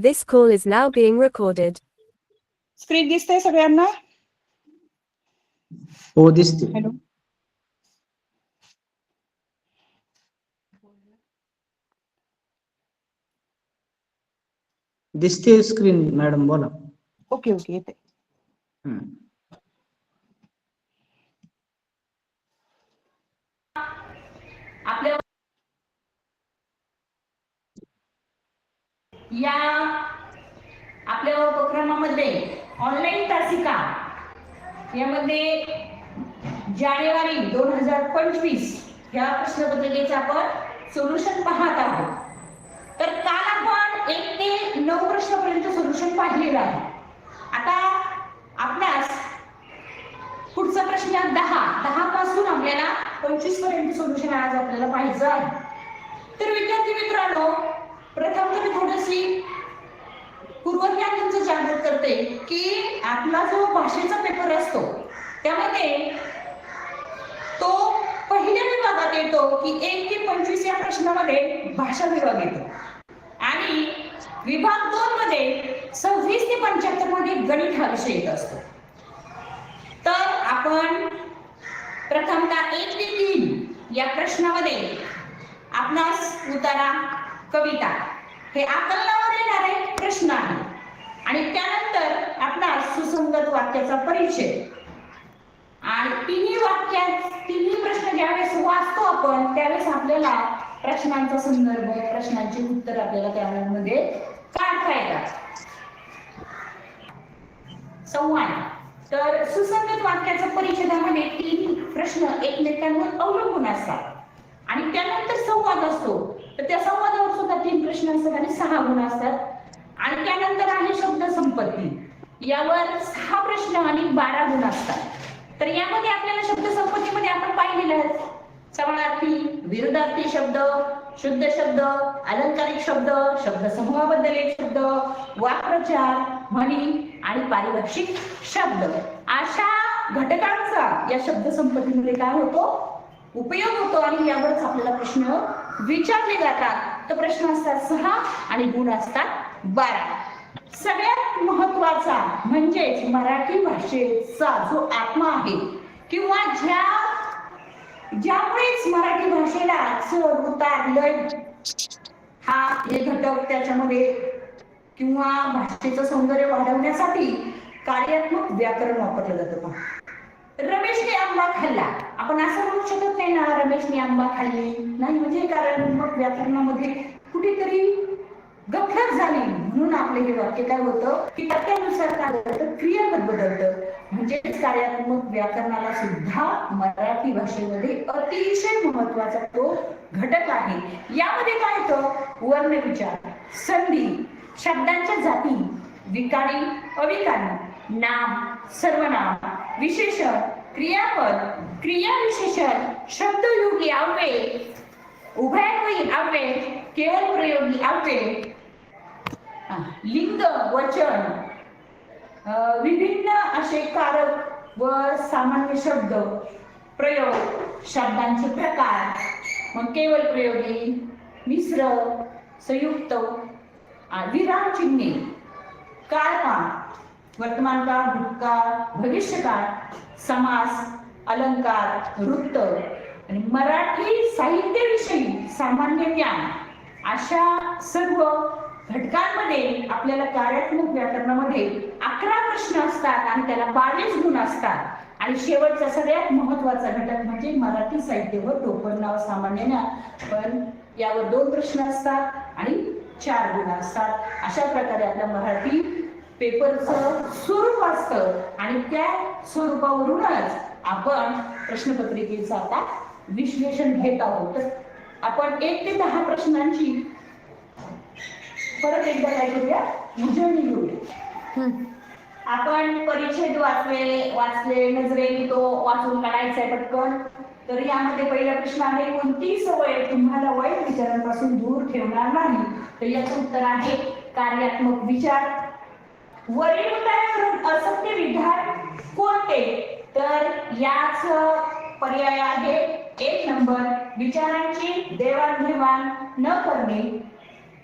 This call is now being recorded. Screen दिसते सगळ्यांना? हो दिसते. हॅलो, दिसते स्क्रीन मॅडम, बोला. ओके ओके येते. आपल्या या आपल्या उपक्रमामध्ये ऑनलाईन तासिका यामध्ये जानेवारी 2025 या प्रश्नपत्रिकेचं आपण सोल्युशन पाहत आहोत. तर काल आपण 1 ते 9 प्रश्नापर्यंत सोल्युशन पाहिलेलं आहे. आता आपल्यास पुढचा प्रश्न 10 पासून आपल्याला 25 पर्यंत सोल्युशन आज आपल्याला पाहायचं आहे. तर विद्यार्थी मित्रांनो, प्रथम तर थोडीशी पूर्वज्ञान तुमचं जागृत करते की आपला जो भाषेचा पेपर असतो त्यामध्ये तो पहिल्या विभागात येतो की 1 ते 25 या प्रश्नामध्ये भाषा विभाग येतो आणि विभाग 2 मध्ये 26 ते 75 मध्ये गणित हा विषय येत असतो. तर आपण प्रथमतः 1 ते 3 या प्रश्नामध्ये आपणास उतारा, कविता हे आकलनावर येणारे प्रश्न आहे आणि त्यानंतर आपणास सुसंगत वाक्याचा परिचय आणि तिन्ही प्रश्न ज्यावेळेस वाचतो आपण त्यावेळेस आपल्याला प्रश्नांचा संदर्भ, प्रश्नांची उत्तर आपल्याला त्यामध्ये काढता येतात. संवाद. तर सुसंगत वाक्याचा परिच्छेदामध्ये 3 प्रश्न एकमेकांवर अवलंबून असतात आणि त्यानंतर संवाद असतो. तर त्या संवादावर सुद्धा 3 प्रश्न असतात आणि 6 गुण असतात आणि त्यानंतर आहे शब्द संपत्ती. यावर 6 प्रश्न आणि 12 गुण असतात. तर यामध्ये आपल्याला शब्द संपत्तीमध्ये आपण पाहिलेलं आहे समानार्थी, विरुद्धार्थी शब्द, शुद्ध शब्द, अलंकारिक शब्द, शब्दसमूहाबद्दल एक शब्द, वाक्प्रचार, म्हणी आणि पारिभाषिक शब्द अशा घटकांचा या शब्द संपत्तीमध्ये काय होतो, उपयोग होतो आणि यावरच आपल्याला प्रश्न विचारले जातात. तर प्रश्न असतात 6 आणि गुण असतात 12. सगळ्यात महत्वाचा म्हणजेच मराठी भाषेचा जो आत्मा आहे किंवा ज्यामुळेच मराठी भाषेला चढ उतार लय हा हे घटक त्याच्यामध्ये किंवा भाषेचं सौंदर्य वाढवण्यासाठी कार्यात्मक व्याकरण वापरलं जातं. रमेशने आंबा खाल्ला, आपण असं म्हणू शकत नाही ना रमेशने आंबा खाल्ली नाही, म्हणजे कारण मग व्याकरणामध्ये कुठेतरी गफलत झाली म्हणून आपले हे वाक्य काय होतं की त्यानुसार काय होतं, क्रियापद बदलतं. म्हणजेच कार्यात्मक व्याकरणाला सुद्धा मराठी भाषेमध्ये अतिशय महत्वाचा तो घटक आहे. यामध्ये काय होतं, वर्ण विचार, संधी, शब्दांच्या जाती, विकारी, अविकारी, नाम, सर्वनाम, विशेषण, क्रियापद, क्रियाविशेषण, शब्दयोगी अव्यय, उभयन्वयी अव्यय, केवळ प्रयोगी अव्यय, लिंग, वचन, विभिन्न असे कारक व सामान्य शब्द, प्रयोग, शब्दांचे प्रकार, मग केवळ प्रयोगी, मिश्र, संयुक्त, विराम चिन्हे, काळकाळ, वर्तमान काळ, भूतकाळ, भविष्यकाळ, समास, अलंकार, वृत्त आणि मराठी साहित्याविषयी सामान्य ज्ञान अशा सर्व घटकांमध्ये आपल्याला कार्यात्मक व्याकरणामध्ये 11 प्रश्न असतात आणि त्याला 22 गुण असतात. आणि शेवटचा सगळ्यात महत्वाचा घटक म्हणजे मराठी साहित्य व टोपण नाव सामान्य ज्ञान, पण यावर 2 प्रश्न असतात आणि 4 गुण असतात. अशा प्रकारे आपल्या मराठी पेपरचं स्वरूप असतं आणि त्या स्वरूपावरूनच आपण प्रश्नपत्रिकेचं आता विश्लेषण घेत आहोत. तर आपण 1 ते 10 प्रश्नांची परत एकदा काय करूया, उजळणी घेऊया. आपण परिच्छेद वाचले नजरेने तो वाचून काढायचा आहे पटकन. तर यामध्ये पहिला प्रश्न आहे, कोणती सवय तुम्हाला वाईट विचारांपासून दूर ठेवणार नाही? तर याचं उत्तर आहे कार्यात्मक विचार. वरील उत्तरावरून असत्य विधान कोणते? तर याच पर्याय आहे 1 नंबर, विचारांची देवाणघेवाण न करणे.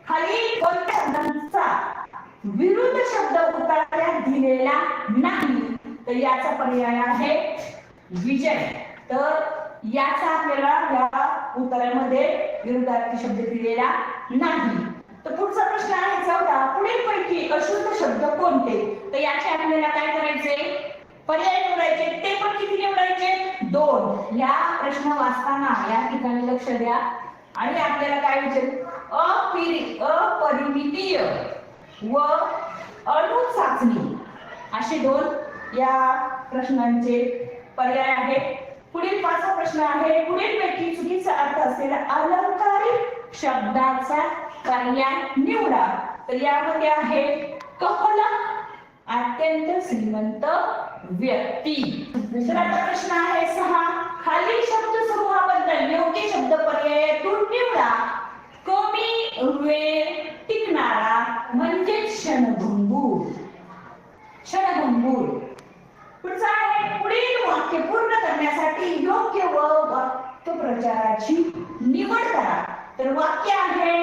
खालील कोणत्या शब्दांचा विरुद्ध शब्द उत्तरात दिलेला नाही, तर याचा पर्याय आहे विजय. तर याचा आपल्याला या उत्तरामध्ये विरुद्धार्थी शब्द दिलेला नाही. तर पुढचा प्रश्न आहे 14. पुढीलपैकी अशुद्ध शब्द कोणते? तर याचे आपल्याला काय करायचे? पर्याय निवडायचे. ते पण किती निवडायचे? 2. या प्रश्न वाचताना या ठिकाणी लक्ष द्या आणि आपल्याला काय विचार अपरिमितीय व अणुचाचणी असे 2 या प्रश्नांचे पर्याय आहेत. पुढील 5वा प्रश्न आहे. पुढीलपैकी चुकीचा अर्थ असलेला अलंकारिक शब्दाचा पर्याय निवडा. तर यामध्ये आहे कपलक, अत्यंत श्रीमंत व्यक्ती. दुसरा प्रश्न आहे 6. खालील शब्द समूहाबद्दल योग्य शब्द पर्यायातून निवडा. कमी वेळ टिकणारा म्हणजे क्षणभंगूर. क्षणभंगूर. पुढचा आहे पुढील वाक्य पूर्ण करण्यासाठी योग्य व वाक्यप्रचाराची निवड करा. तर वाक्य आहे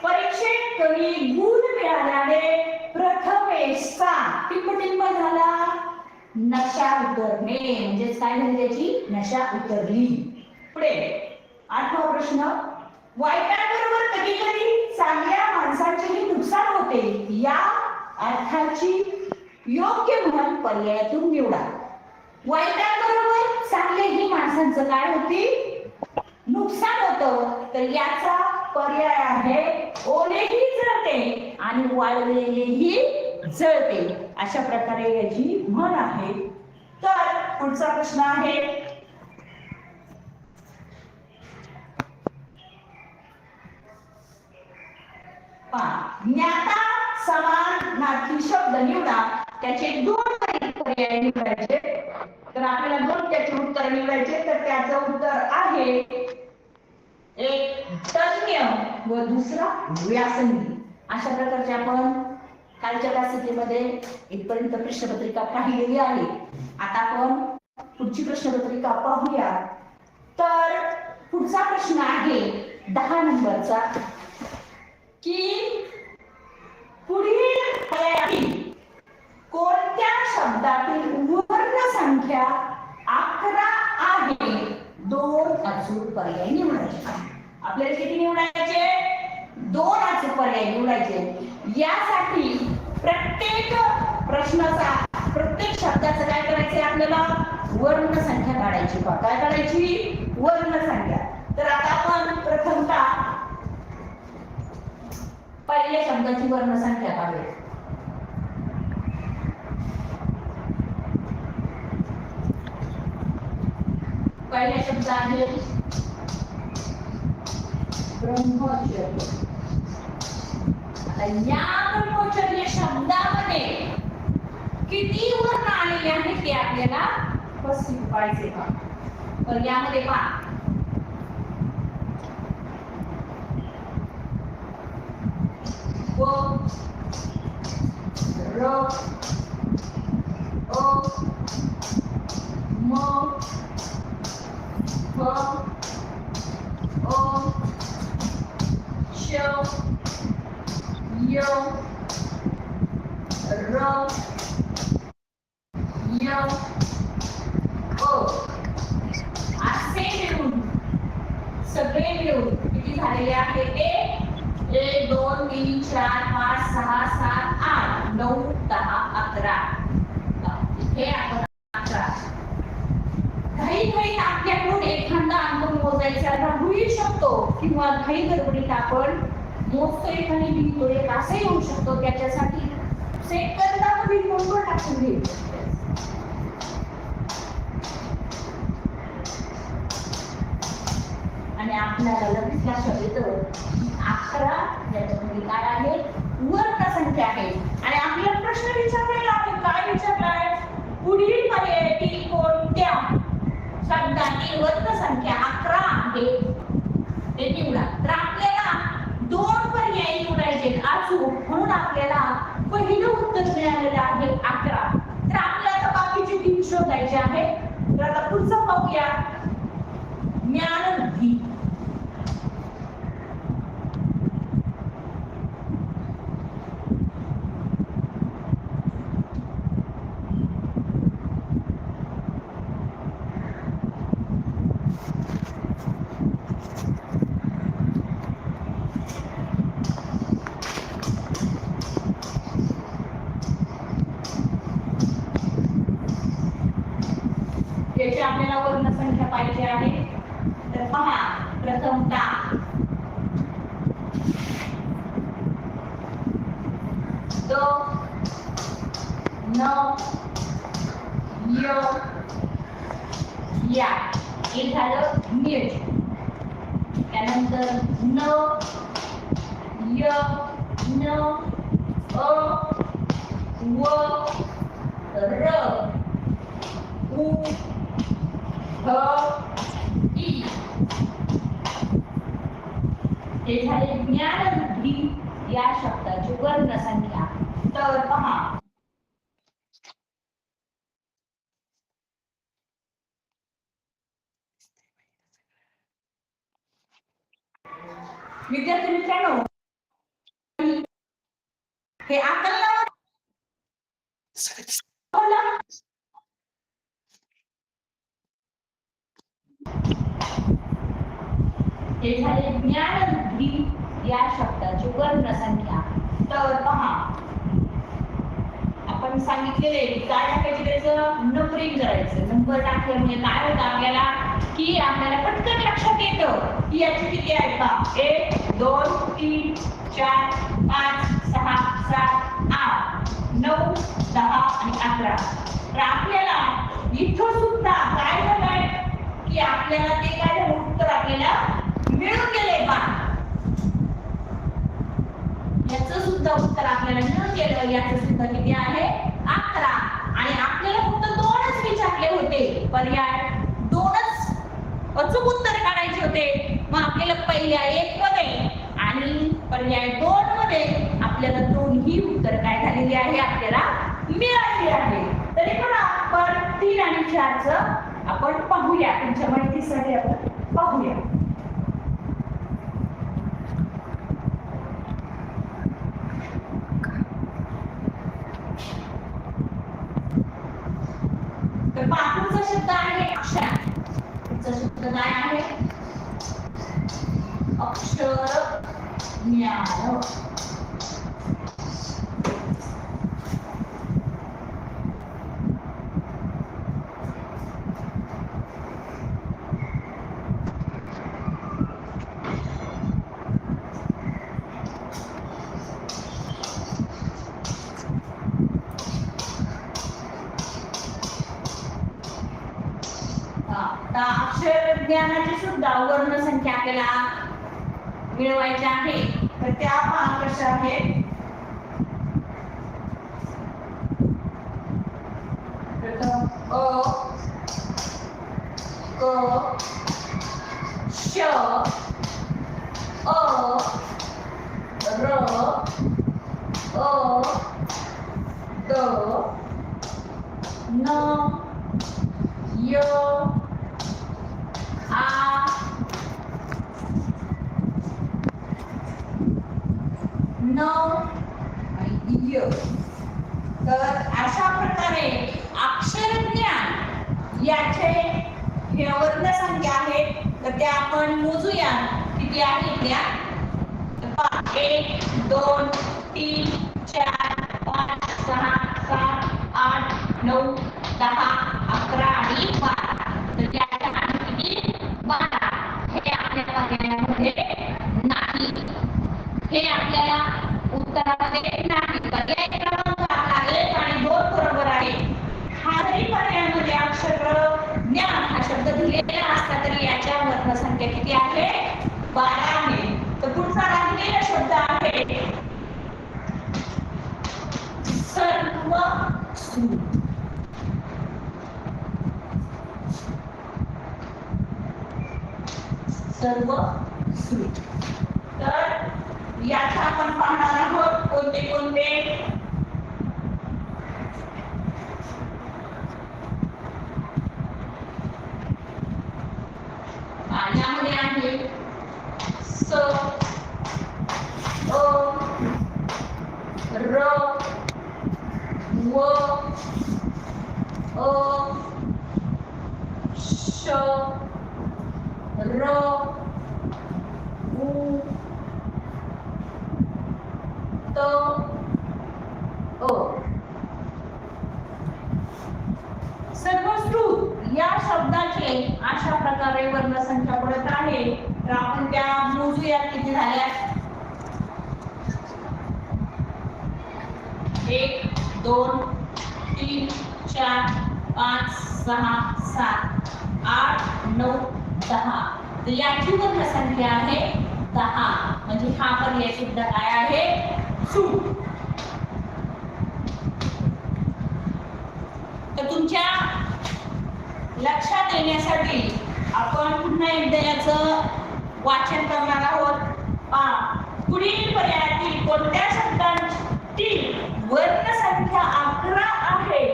परीक्षेत कमी गुण मिळाल्याने प्रथमेशचा टिंब झाला नशा उतरणे. म्हणजेच काय झाली त्याची? नशा उतरली. पुढे 8वा प्रश्न. वाईटाबरोबर कधी कधी चांगल्या माणसाचेही नुकसान होते या अर्थाची योग्य म्हण पर्यायातून निवडा. वाईटाबरोबर चांगल्याही माणसांचं काय होते? नुकसान होतं. तर याचा पर्याय आहे ओलेही जळते आणि वाळलेलेही जळते. अशा प्रकारे याची म्हण आहे. तर पुढचा प्रश्न आहे ज्ञाता समानार्थी शब्द निवडा. त्याचे 2 पर्याय निवडायचे. तर आपल्याला 2 त्याचे उत्तर निवडायचे. तर त्याचं उत्तर आहे एक तज्ञ व दुसरा व्यासंगी. अशा प्रकारचे आपण कालच्या तासिकेमध्ये इथपर्यंत प्रश्नपत्रिका पाहिलेली आहे. आता आपण पुढची प्रश्नपत्रिका पाहूया. तर पुढचा प्रश्न आहे 10 नंबरचा की पुढील पर्यायातील कोणत्या शब्दातील वर्ण संख्या 11 आहे? 2 अचूक पर्याय निवडायचे. आपल्याला किती निवडायचे? 2 अचूक पर्याय निवडायचे. यासाठी प्रत्येक प्रश्नाचा प्रत्येक शब्दाचं काय करायचंय? आपल्याला वर्ण संख्या काढायची. काय काढायची? वर्ण संख्या. तर आता आपण प्रथमतः पहिल्या शब्दाची वर्ण संख्या काढूया. पहिला शब्द आहे ब्रह्मचर्य. आता या ब्रह्मचर्य शब्दामध्ये किती वर्ण आलेले आहेत ते आपल्याला स्पष्ट पाहिजे. तर यामध्ये पहा व र अ म फ अ श य र य अ असे मिळून सगळे मिळून किती झालेले आहे ते 1 2 3 4 5 6 7 8 9 10 11. हे आपण 11. घाई आपल्याकडून एखादा अंक मोजायचा राहूही शकतो किंवा घाई गडबडीत आपण मोजतोय आणि लिहितोय असं येऊ शकतो. त्याच्यासाठी सेकंदामध्ये नंबर टाकून घ्यायचे आणि आपल्याला लगेच लक्षात येतं 11 याच्यामध्ये काय आहे? वर्ण संख्या आहे. आणि आपल्याला प्रश्न विचारलेला आहे. काय विचारलाय? पुढील पर्यायातील कोणत्या शब्दाची वर्ण संख्या 11 आहे ते निवडा. तर आपल्याला 2 पर्याय निवडायचे अचूक. म्हणून आपल्याला पहिलं उत्तर मिळालेलं आहे 11. तर आपल्याला बाकीचे 3 शोधायचे आहे. तर आता पुढचं पाहूया. ज्ञानबुद्धी. मिळवायचे आहे. तर पहा, प्रथमतः द न य या हे झालं नीट. त्यानंतर न य न अ व र उ ह इ हे झाले ज्ञानबुद्धी या शब्दाची वर्णसंख्या. तर पहा, विद्यार्थी मित्रांनो, हे आकलनावर हे झाले ज्ञानबुद्धी या शब्दाची वर्णसंख्या. तर पहा, आपण सांगितलेले काय टाकायचे, त्याचं नंबरिंग करायचं. नंबर टाकल्यामुळे काय होतं आपल्याला, की आपल्याला पटकन लक्षात येतं की याची किती आहे का. 1 2 3 4 5 6 7 8 9 10 आणि 11. तर आपल्याला इथं सुद्धा काय झालंय की आपल्याला ते काय झालं, उत्तर आपल्याला मिळून गेले बा. याचं सुद्धा उत्तर आपल्याला मिळून गेलं. याचं सुद्धा किती आहे, 11. आणि आपल्याला फक्त 2च विचारले होते, पर्याय 2च अचूक उत्तर काढायचे होते. मग आपल्याला पहिल्या 1 मध्ये आणि पर्याय 2 मध्ये आपल्याला दोन्ही उत्तर काय झालेली आहे, आपल्याला मिळालेली आहे. तरी पण आपण 3 आणि 4 च आपण पाहूया, तुमच्या माहितीसाठी आपण पाहूया. तर पाठचा शब्द आहे अक्षर. पुढचा शब्द काय आहे, अक्षर ज्ञान. अक्षर ज्ञानाची सुद्धा वर्णसंख्या आपल्याला मिळवायची आहे. तर त्या पहा कशा आहेत. प्रथम अ क श अ र अ द न य आ न आणि य. तर अशा प्रकारे अक्षरज्ञान याचे हे वर्णसंख्या आहेत. तर त्या आपण मोजूया किती आहेत त्या. 1 2 3 4 5 6 7 8 9 10 11 आणि 12. तर त्याच्या किती 12. हे आपल्या पर्यायामध्ये नाही, हे आपल्याला उत्तरामध्ये नाही. पर्याय क्रमांक 1 आणि 2 बरोबर आहे. हा जरी पर्यायामध्ये अक्षर ज्ञान हा शब्द दिलेला असला तरी याच्या वर्णसंख्या किती आहे, 12 आहे. तर पुढचा राहिलेला शब्द आहे सर्वश्रुत. सर्वश्रुत. तर याचा आपण पाहणार आहोत कोणते कोणते. यामध्ये आहे स अ र व अ श र उ त अ. सर्वश्रुत या शब्दाचे अशा प्रकारे प्रकारे वर्णसंख्या पडत आहे. तर आपण त्या मोजूया किती झाल्या. 1 2 3 4 5 6 7 8 9 10. तर याची वर्णसंख्या आहे 10. म्हणजे हा पर्याय सुद्धा काय आहे, चूक. तर तुमच्या लक्षात येण्यासाठी आपण पुन्हा एकदा याचं वाचन करणार आहोत. पुढील पर्यायातील कोणत्या शब्दांची वर्णसंख्या 11 आहे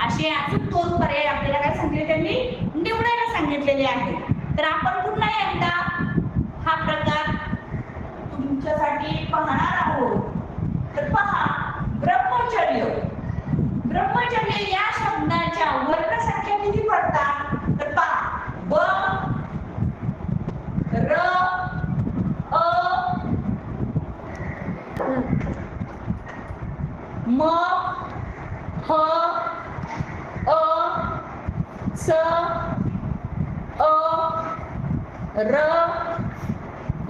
असे अजून 2 पर्याय आपल्याला काय सांगितले, त्यांनी निवडायला सांगितलेले आहे. तर आपण पुन्हा एकदा हा प्रकार तुमच्यासाठी पाहणार आहोत. तर पहा, ब्रह्मचर्य. ब्रह्मचर्य या शब्दाच्या वर्णसंख्या किती पडतात. तर पहा, ब र अ म ह अ स अ र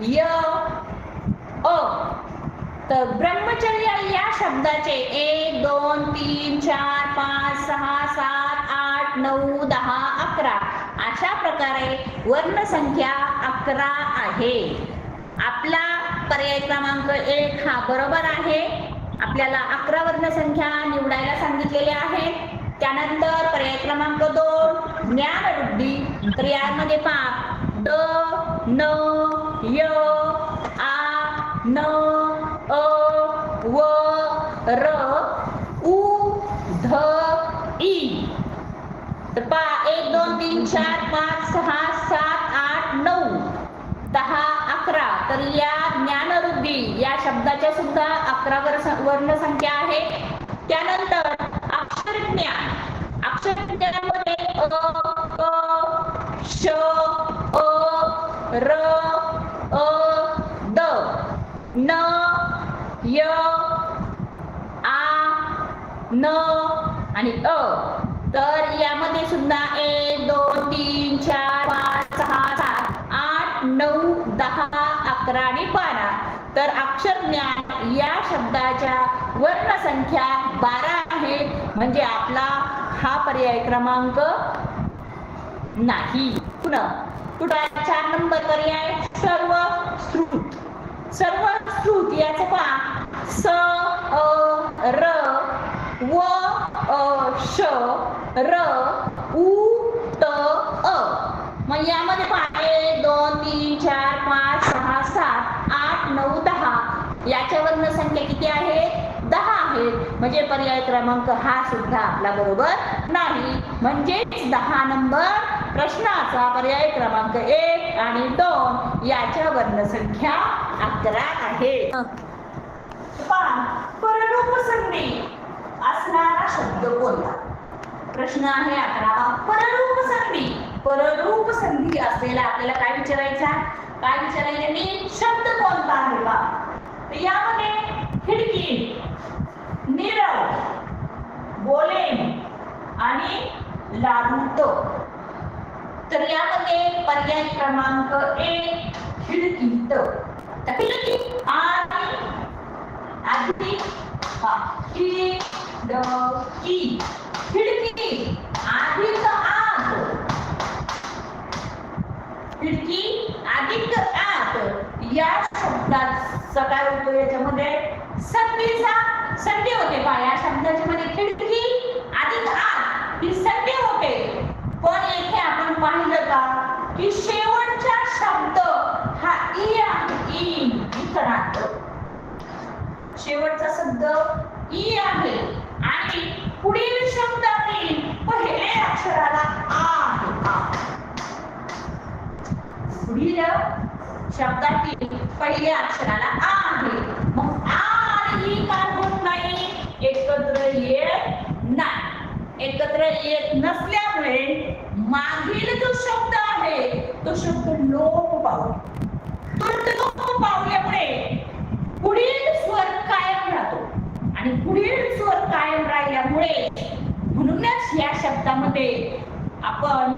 य अ. तर ब्रह्मचर्य या शब्दाचे 1 2 3 4 5 6 7 8 9 10 11 अशा प्रकारे वर्णसंख्या 11 आहे. आपला पर्याय क्रमांक 1 हा बरोबर आहे. आपल्याला 11 वर्णसंख्या निवडायला सांगितलेल्या आहेत. त्यानंतर पर्याय क्रमांक 2 ज्ञानवृद्धी. तर यामध्ये पहा, ड न य आ न अ व र उ ध ई. तर पहा, 1 2 3 4 5 6 7 8 9 10 11. तर या ज्ञानवृद्धी या शब्दाच्या सुद्धा 11 वर्णसंख्या आहे. त्यानंतर अक्षरज्ञान. अक्षरज्ञानामध्ये अ क श अ र अ द न य आ न आणि अ. तर यामध्ये सुद्धा 1 2 3 4 5 6 7 8 9 10 11 आणि 12. तर अक्षरज्ञान या शब्दाच्या वर्णसंख्या 12 आहे. म्हणजे आपला हा पर्याय क्रमांक नाही. पुन्हा 4 नंबर पर्याय सर्वश्रुत. सर्वश्रुत याचं पहा, स अ र व श र उ त अ. मग यामध्ये पहा, 1 2 3 4 5 6 7 8 9 10 याच्या वर्णसंख्या किती आहेत, 10 आहेत. म्हणजे पर्याय क्रमांक हा सुद्धा आपला बरोबर नाही. म्हणजे 10 नंबर प्रश्नाचा पर्याय क्रमांक 1 आणि 2 याच्या वर्णसंख्या 11 आहे. पररूप संधी असणारा शब्द कोणता. प्रश्न आहे 11वा. पररूप संधी. पररूप संधी असलेला आपल्याला काय विचारायचा, काय विचारायचे शब्द कोणता आहे का. यामध्ये खिडकी, नीरव, बोलेन आणि लाडूत. तर यामध्ये पर्याय क्रमांक 1 खिडकीत. खिडकी आणि आधी खिडकी. खिडकी अधिक आत. खिडकी अधिक आत या शब्दाचा काय होतो, याच्यामध्ये संधीचा संधी होते. पहा, या शब्दाच्या मध्ये खिडकी अधिक आत ही संधी होते. पण येथे आपण पाहिलं का की शेवटचा शब्द हा ई आहे. ई इतरात शेवटचा शब्द ई आहे आणि पुढील शब्दातील पहिल्या अक्षराला आ आहे. पुढील शब्दातील पहिल्या अक्षराला आ आहे. मग आ आणि ई काय होत नाही, एकत्र येत नाही. एकत्र येत नसल्यामुळे मागील जो शब्द आहे तो शब्द लोप पावतो. तो लोप पावल्यामुळे पुढील स्वर कायम राहतो आणि पुढील स्वर कायम राहिल्यामुळे म्हणूनच या शब्दामध्ये आपण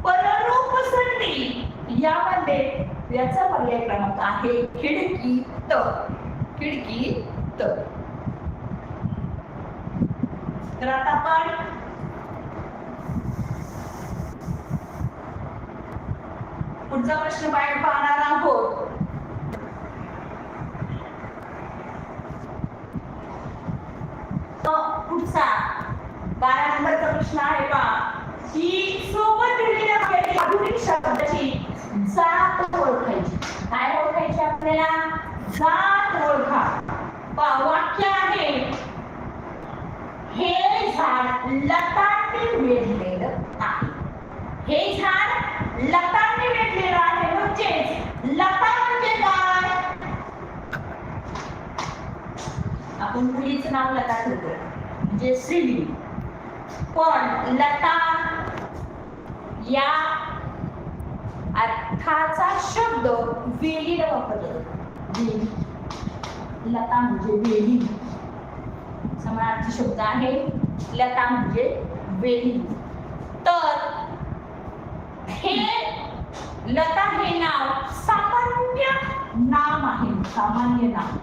पररूप संधी यामध्ये याचा पर्याय क्रमांक आहे खिडकीत. खिडकीत. तर आता आपण पुढचा प्रश्न पाहणार आहोत. पुढचा 12 नंबरचा प्रश्न आहे पहा की सोबत दिलेल्या वाक्यातील आधुनिक शब्दाची जात ओळखायची. काय ओळखायची आपल्याला? जात ओळखा. वाक्य आहे हे झाड लतांनी वेढलेलं आहे. हे झाड लतांनी वेढलेलं आहे. म्हणजे लता म्हणजे काय? आपण मुलीचं नाव लता ठेवतो म्हणजे स्त्रीलिंग. पण लता या अर्थाचा शब्द वेलीला वापरला. लता म्हणजे वेली. समानार्थी शब्द आहे. लता म्हणजे वेली. तर हे लता हे नाव सामान्य नाम आहे. सामान्य नाम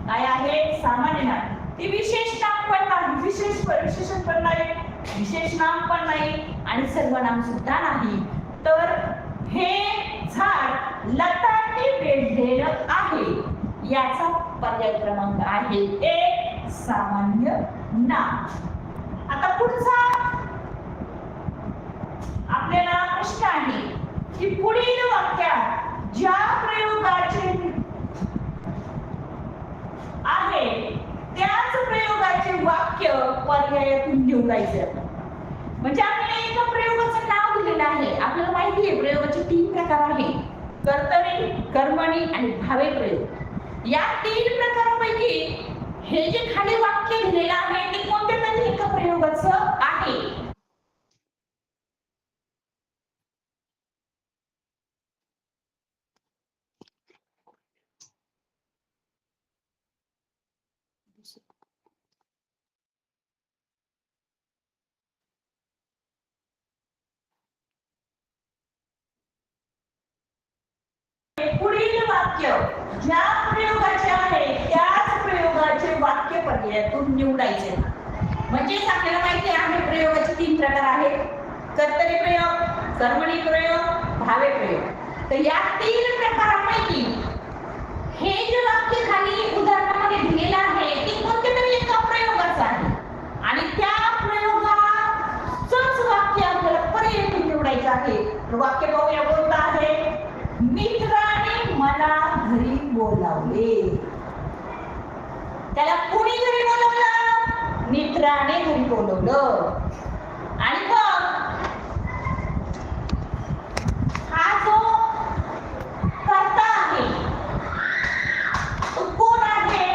काय आहे? सामान्य नाम. ती विशेष नाम पण नाही, विशेषण पण नाही, विशेष नाम पण नाही आणि सर्वनाम सुद्धा नाही. तर हे झाड लतांनी वेढलेलं आहे याचा पर्याय क्रमांक आहे एक सामान्य नाम. आता पुढचा आपल्याला प्रश्न आहे की पुढील वाक्यात ज्या प्रयोगाचे आहे त्याच प्रयोगाचे वाक्य पर्यायातून निवडायचे. म्हणजे आपल्याला एका प्रयोगाचं नाव दिलेलं आहे. आपल्याला माहिती आहे प्रयोगाचे 3 प्रकार आहे. कर्तरी, कर्मणी आणि भावे प्रयोग. या 3 प्रकारांपैकी हे जे खाली वाक्य दिलेलं आहे ते कोणत्या तरी एका प्रयोगाचं आहे. पुढील वाक्य ज्या प्रयोगाचे आहे त्याच प्रयोगाचे वाक्य पर्यायातून निवडायचे. म्हणजेच आपल्याला माहिती आहे प्रयोगाचे 3 प्रकार आहेत. कर्तरी प्रयोग, कर्मणी प्रयोग, भावे प्रयोग. तर या 3 प्रकारांपैकी हे जे वाक्य खाली उदाहरणामध्ये दिलेलं आहे ते कोणत्या तरी एका प्रयोगाचं आहे आणि त्या प्रयोगाचंच वाक्य आपल्याला पर्यायातून निवडायचं आहे. वाक्य बघूया कोणतं आहे? मित्राने मला घरी बोलावले. त्याला कोणी घरी बोलवलं? मित्राने घरी बोलवलं. आणि मग हा जो कर्ता आहे तो कोण आहे?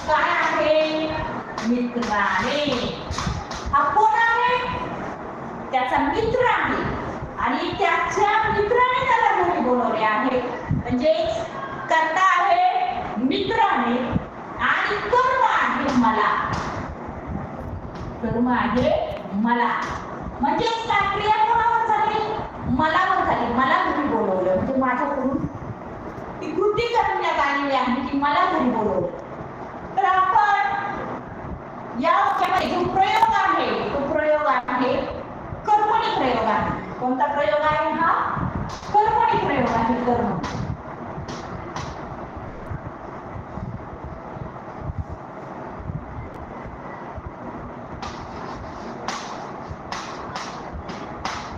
काय आहे? मित्राने. हा कोण आहे? त्याचा मित्र आहे आणि त्याच्या मित्राने त्याला घरी बोलवले आहे. म्हणजे कर्ता आहे मित्राने आणि कर्म आहे मला. कर्म आहे मला. म्हणजे क्रिया कोणावर झाली? मलावर झाली. मला घरी बोलवलं म्हणजे माझ्याकडून ती कृती करण्यात आलेली आहे की मला घरी बोलवलं. तर आपण या वाक्यामध्ये जो प्रयोग आहे तो प्रयोग आहे कर्मणी प्रयोग आहे. कोणता प्रयोग आहे हा? कर्मणी प्रयोग आहे. कर्म.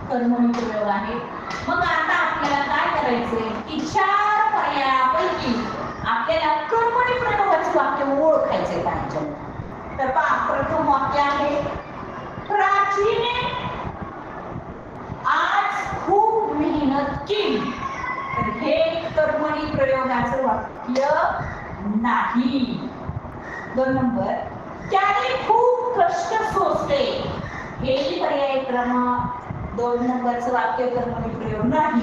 कर्मणी प्रयोग आहे. मग आता आपल्याला काय करायचंय की 4 पर्यायापैकी आपल्याला कर्मणी प्रयोगाचे वाक्य ओळखायचे पाहिजे. तर पहा प्रथम वाक्य आहे प्राचीने आज खूप मेहनत केली. तर हे कर्मणी प्रयोगाचं वाक्य नाही. 2 नंबर त्याने खूप कष्ट सोसले. हे पर्याय क्रमांक 2 नंबरचं वाक्य कर्मणी प्रयोग नाही.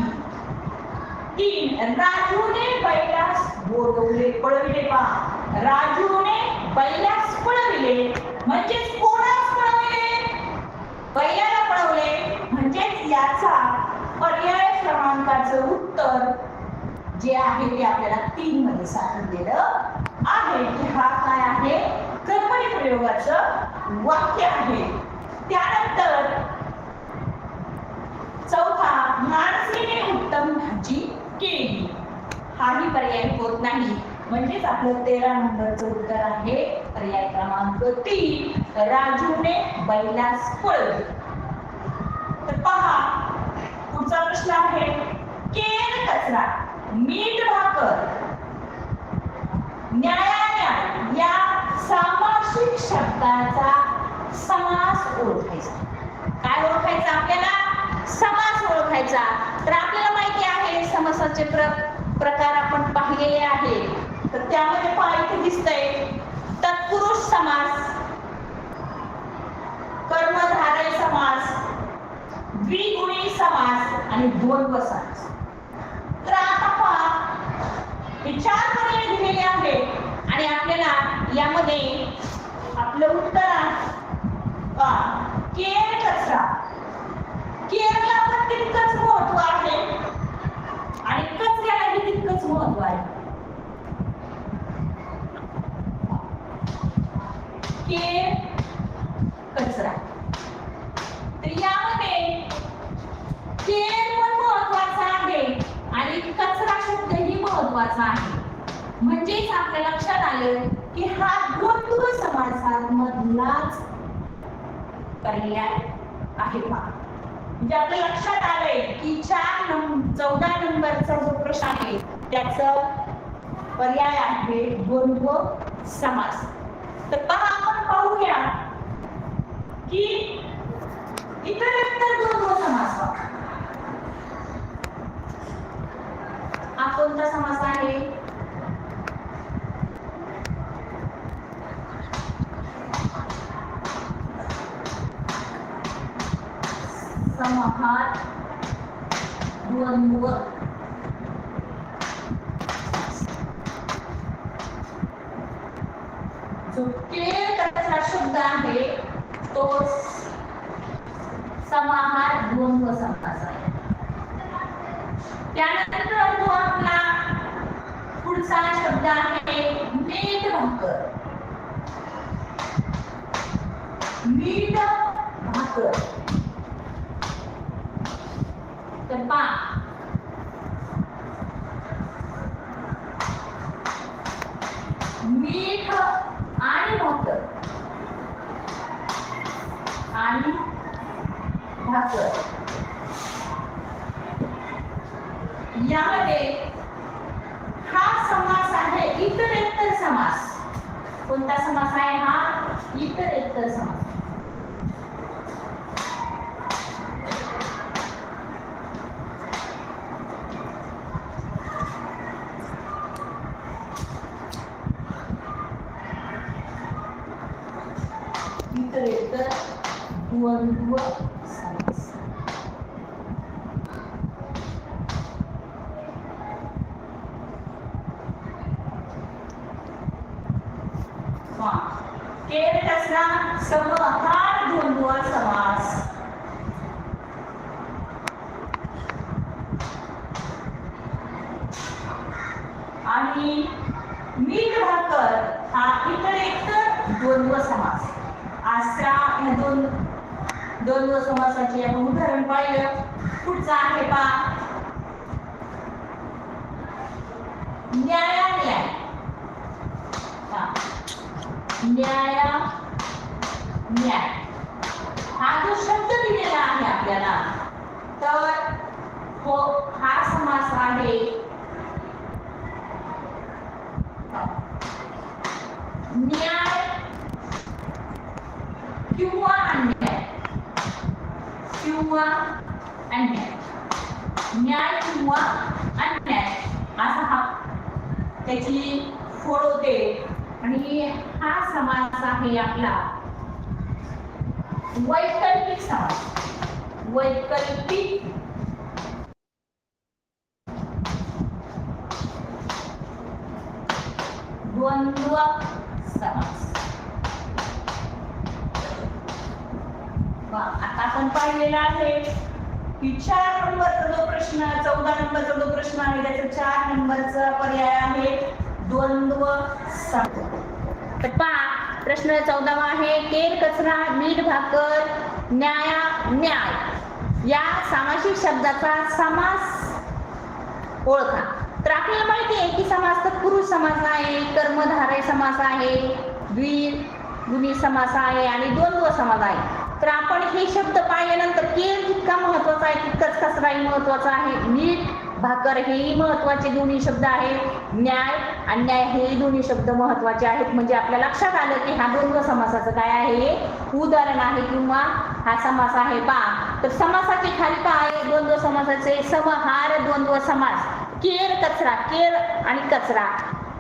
3 राजूने बैलास बोलवले पळविले. पहा राजूने बैलास पळविले म्हणजेच कोणास पळविले? बैलाला पळवले. म्हणजेच याचा प्रश्नाचं उत्तर जे आहे ते आपल्याला 3 मध्ये सांगितलेलं आहे की हा काय आहे, कर्मणी प्रयोगाचं वाक्य आहे. त्यानंतर चौथा, माणसेने उत्तम भाजी केली. हाही पर्याय होत नाही, म्हणजेच आपलं 13 नंबरचं उत्तर आहे पर्याय क्रमांक 3, राजूने बैलास पळवले. तर पहा पुढचा प्रश्न आहे, केर कचरा मीठ भाकर न्यायान्याय या सामासिक शब्दाचा समास ओळखायचा. काय ओळखायचा आपल्याला? समास ओळखायचा. तर आपल्याला माहिती आहे समासाचे प्रकार आपण पाहिलेले आहे. तर त्यामध्ये पहा इथे दिसतंय तत्पुरुष समास, कर्मधारय समास, द्विगुणी समास आणि द्वंद्व समास. तर आता पहा हे 4 पर्याय दिलेले आहेत आणि आपल्याला यामध्ये आपलं उत्तर आहे केर कचरा. केरला पण तितकंच महत्व आहे आणि कचऱ्यालाही तितकंच महत्व आहे. केर कचरा. तर यामध्ये केर पण महत्वाचा आहे आणि कचरा शब्दही महत्वाचा आहे. म्हणजेच आपल्या लक्षात आलं की हा द्वंद्व समासामधलाच पर्याय आहे पहा. म्हणजे आपल्या लक्षात आलंय की 14 नंबरचा जो प्रश्न आहे त्याचा पर्याय आहे द्वंद्व समास. तर पहा आपण पाहूया की इतरेतर द्वंद्व समास हा कोणता समास आहे? समाहार द्वंद्व. जो केर कचरा शब्द आहे तो समाहार द्वंद्व समास आहे. त्यानंतर जो आपला पुढचा शब्द आहे मीठ भाकर. मीठ भाकर. तर पहा मीठ आणि भाकर आणि भाकर यामध्ये हा समास आहे इतरेतर समास. कोणता समास आहे हा? इतरेतर समास. इतरेतर द्वंद्व समास. केर कचरा समाहार द्वंद्व समास. आणि मीठ भाकर हा इतरेतर द्वंद्व समास. अशा या दोन द्वंद्व समासाचे आपण उदाहरण पाहिलं. पुढचा आहे पहा न्यायान्याय. न्याय न्याय हा जो शब्द दिलेला आहे आपल्याला तर हो हा समास आहे न्याय किंवा अन्याय. किंवा अन्याय. न्याय किंवा अन्याय असा हा त्याची फोड होते. आणि हा समास आहे आपला वैकल्पिक समास. वैकल्पिक द्वंद्व समास. आता आपण पाहिलेला आहे की 4 नंबरचा जो प्रश्न 14 नंबरचा जो प्रश्न आहे त्याचा 4 नंबरचा पर्याय आहे द्वंद्व समास. तर पहा प्रश्न 14वा आहे केर कचरा मीठ भाकर न्याय या सामासिक शब्दाचा समास ओळखा. तर आपल्याला माहिती आहे की समास तत्पुरुष समास आहे, कर्मधारय समास आहे, द्विगुणी समास आहे आणि द्वंद्व समास आहे. तर आपण हे शब्द पाहिल्यानंतर केर जितका महत्वाचा आहे तितकाच कचराही महत्वाचा आहे, मीठ भाकर हेही महत्वाचे दोन्ही शब्द आहेत, न्याय अन्याय हेही दोन्ही शब्द महत्वाचे आहेत. म्हणजे आपल्या लक्षात आलं की हा द्वंद्व समासाचं काय आहे उदाहरण आहे किंवा हा समास आहे. पहा तर समासाचे खाली पहा आहे द्वंद्व समासाचे समहार द्वंद्व समास. केर कचरा केर आणि कचरा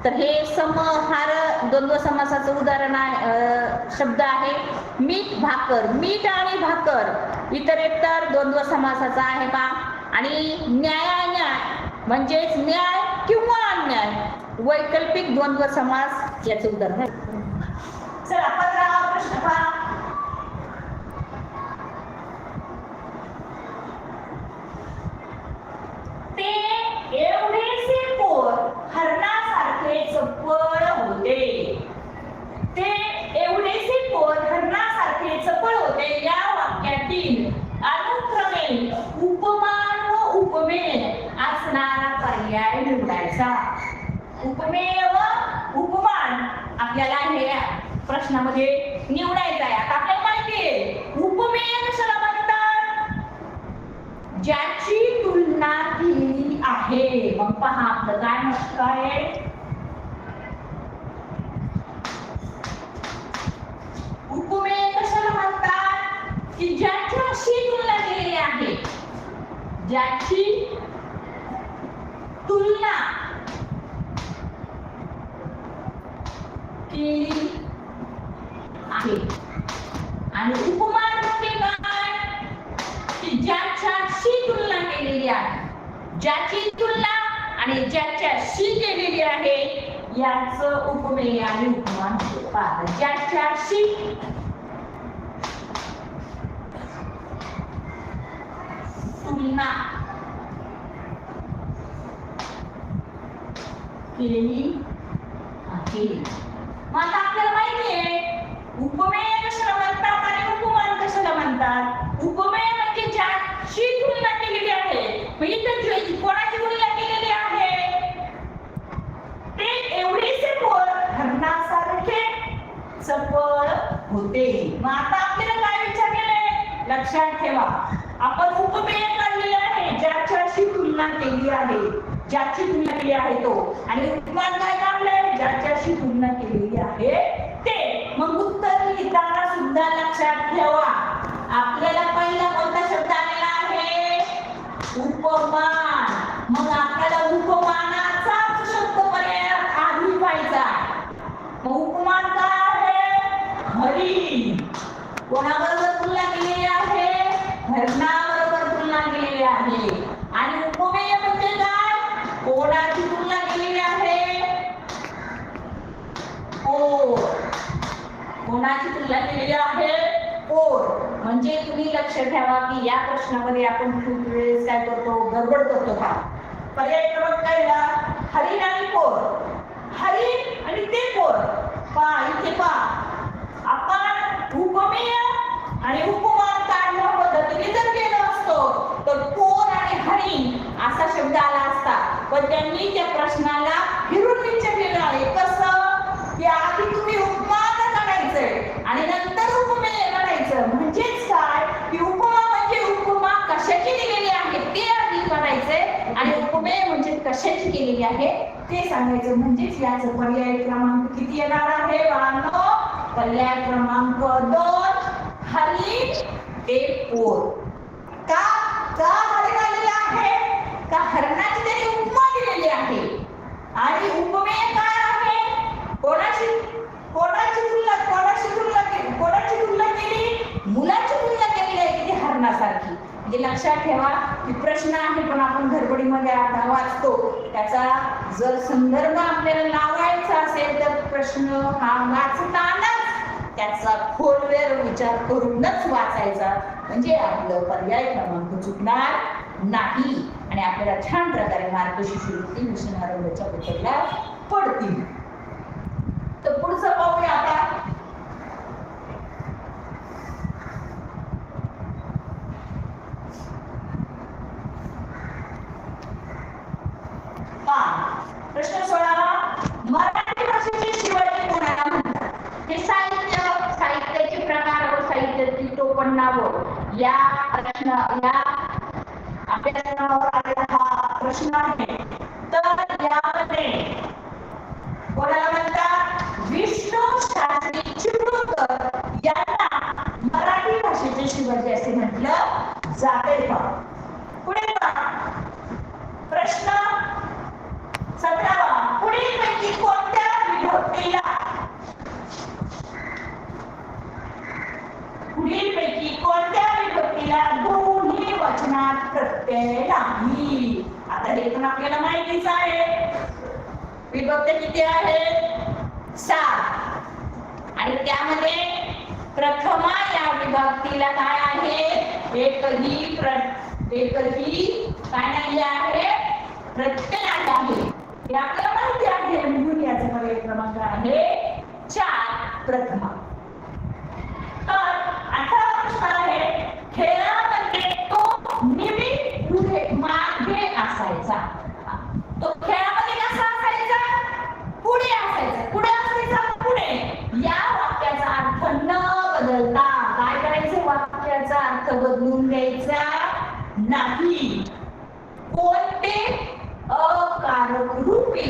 तर हे समहार द्वंद्व समासाचं उदाहरण आहे शब्द आहे. मीठ भाकर मीठ आणि भाकर इतरेतर द्वंद्व समासाचा आहे पहा. आणि न्याय म्हणजेच न्याय किंवा अन्याय वैकल्पिक द्वंद्व समास याचे उदाहरण आहे. चला 15वा प्रश्न पहा. ते एवढेसे पोर हरणासारखे चपळ होते. ते एवढेसे पोर हरणासारखे चपळ होते या वाक्यातील अनुक्रमे उपमान व उपमेय असणारा पर्याय निवडायचा. उपमेय व उपमान आपल्याला हे प्रश्नामध्ये निवडायचं आहे. आता आपल्याला माहिती आहे उपमेय कशाला म्हणतात ज्याची तुलना केली आहे. मग पहा आपलं काय मत आहे उपमेय कशाला म्हणतात की ज्याच्याशी तुलना केलेली आहे, ज्याची तुलना केली आहे. आणि उपमान म्हणजे काय की ज्याच्याशी तुलना केलेली आहे, ज्याची तुलना आणि ज्याच्याशी केलेली आहे याचं उपमेय आणि उपमान होतं. ज्याच्याशी तुलना केलेली आहे. मग आता आपल्याला माहिती आहे उपमेय कशाला म्हणतात आणि उपमान कशाला म्हणतात. उपमेय म्हणजे ज्याची तुलना केलेली आहे. मग इथं कोणाची तुलना केलेली आहे ते एवढेसे पोर हरणासारखे चपळ होते. मग आता आपल्याला काय विचार केले लक्षात ठेवा आपण उपमेय काढलेले आहे ज्याच्याशी तुलना केली आहे, ज्याची तुलना केली आहे तो. आणि उपमान काय काढलंय ज्याच्याशी तुलना केलेली आहे ते. मग उत्तर लिहिताना सुद्धा लक्षात ठेवा आपल्याला पहिला कोणता शब्द आलेला आहे उपमान. मग आपल्याला उपमानाचाच शब्द पर्याय आधी पाहिजे. मग उपमान काय आहे हरिण. कोणाबरोबर तुलना केलेली आहे हरणाबरोबर तुलना केलेली आहे. आणि उपमेय म्हणजे काय कोणाची तुलना केलेली आहे पोर. कोणाची तुलना केलेली आहे पोर. म्हणजे तुम्ही लक्ष ठेवा की या प्रश्नामध्ये आपण खूप वेळेस काय करतो गडबड करतो. का पर्याय क्रमांक काय हरिण आणि पोर. हरिण आणि ते पोर. पहा इथे पहा आपण उपमेय आणि उपमान काढल्या पद्धतीने जर केलं असतो तर पोर आणि हरिण असा शब्द आला असता. पण त्यांनी त्या प्रश्नाला फिरून विचारलेलं आहे. कसं की आधी तुम्ही उपमान काढायचंय आणि नंतर उपमेय काढायचं. म्हणजेच काय की उपमा म्हणजे उपमा कशाची दिलेली आहे ते आधी काढायचंय आणि उपमेय म्हणजे कशाची केलेली आहे ते सांगायचं. म्हणजेच याचं पर्याय क्रमांक किती येणार आहे बाळांनो पर्याय क्रमांक 2 हरिण ते पोर. का हरिण आलेला आहे का हरणाची त्याने उपमा दिलेली आहे. आणि उपमेय काय आहे कोणाची तुलना केली मुलाची तुलना केलेली आहे की हरणासारखी. म्हणजे लक्षात ठेवा की प्रश्न आहे पण आपण गडबडीमध्ये अर्धा वाचतो. त्याचा जर संदर्भ आपल्याला लावायचा असेल तर प्रश्न हा वाचतानाच त्याचा खोलवर विचार करूनच वाचायचा, म्हणजे आपलं पर्याय क्रमांक चुकणार नाही आणि आपल्याला छान प्रकारे मार्क शिष्यवृत्ती मिशन आरोग्याच्या पुस्तकाला पडतील. तर पुढचं पाहूया आता. प्रश्न 16. मराठी भाषेचे शिवाजी कोणाला म्हणतात? हे साहित्याचे प्रकार व साहित्याची टोपण नावं या अभ्यासक्रमावर आलेला हा प्रश्न आहे. तर यामध्ये कोणाला म्हणतात? विष्णू शास्त्री चिपळूणकर यांना मराठी भाषेचे शिवाजी असे म्हटलं जाते. पुढे प्रश्न 17. पुढीलपैकी कोणत्या विभक्तीला दोन्ही वचनात प्रत्यय नाही? आता हे पण आपल्याला माहितीच आहे. विभक्ती किती आहेत? 7. आणि त्यामध्ये प्रथमा या विभक्तीला काय आहे? एकही काय नाही आहे? प्रत्यय आहे. हे आपल्याला माहिती आहे. म्हणून याचा पर्याय क्रमांक आहे 4 प्रथमा. तर 18 प्रश्न आहे. खेळामध्ये तो नेहमी पुढे मागे असायचा. तो खेळामध्ये कसा असायचा? पुढे असायचा. पुढे असायचा पुढे. या वाक्याचा अर्थ न बदलता काय करायचं? वाक्याचा अर्थ बदलून द्यायचा नाही. कोणते अकारक रूपी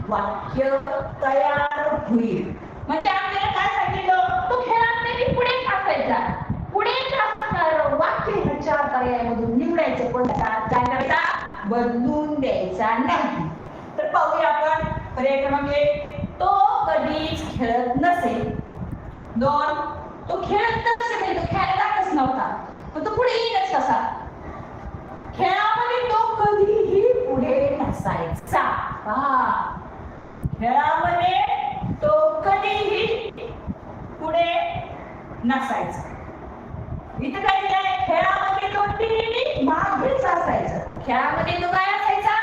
वाक्य तयार होईल. म्हणजे आपल्याला काय सांगितलं? तो खेळामध्ये पुढे असायचा. पुढे असणारं वाक्य ह्या 4 पर्यायामधून निवडायचं, पण काय करायचा? बदलून द्यायचा नाही. तर पाहूया आपण. पर्याय क्रमांक 1. तो कधीच खेळत नसे. 2. तो खेळत नसे म्हणजे तो खेळायलाच नव्हता, पण तो पुढे येईलच कसा? खेळामध्ये तो कधीही पुढे नसायचा. खेळामध्ये तो कधीही पुढे नसायचा. इथं काय दिलंय? खेळामध्ये तो नेहमी मागेच असायचा. खेळामध्ये तो काय असायचा?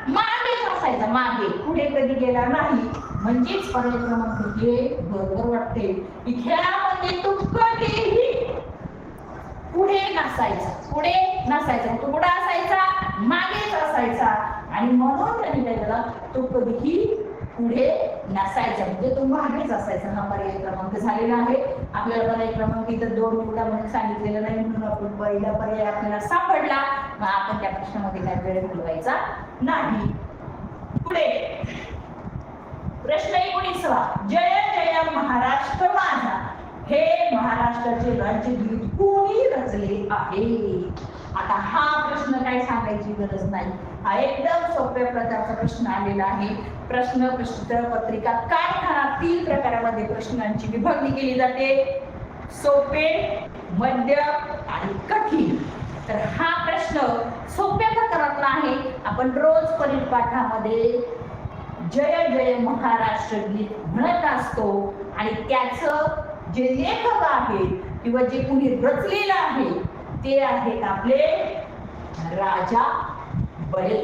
मागेच असायचा. मागे, पुढे कधी गेला नाही. म्हणजेच पर्याय क्रमांक 1 बरोबर वाटते की खेळामध्ये तो कधीही पुढे नसायचा. पुढे नसायचा. तो कुठे असायचा? मागेच असायचा. आणि म्हणून त्यांनी काय केलं? तो कधीही पुढे नसायचा, म्हणजे तो मागेच असायचा. हा पर्याय क्रमांक झालेला आहे. आपल्याला पर्याय क्रमांक इथं 2 निवडा म्हणून सांगितलेलं नाही, म्हणून आपण पहिला पर्याय आपल्याला सापडला. मग आपण त्या प्रश्नामध्ये काय वेळ घालवायचा नाही. पुढे प्रश्न 19. जय जय महाराष्ट्र माझा हे महाराष्ट्राचे राज्यगीत कोणी रचले आहे? आता हा प्रश्न काय सांगायची गरज नाही. हा एकदम सोप्या प्रकारचा प्रश्न आलेला आहे. प्रश्न पत्रिका कारखाना 3 प्रकारामध्ये प्रश्नांची विभागणी केली जाते. सोपे, मध्यम आणि कठीण. तर हा प्रश्न सोप्या प्रकारातला आहे. आपण रोज परिपाठामध्ये जय जय महाराष्ट्र गीत म्हणत असतो आणि त्याचं जे लेखक आहेत किंवा जे कोणी रचलेलं आहे ते आहेत आपले राजा बळे.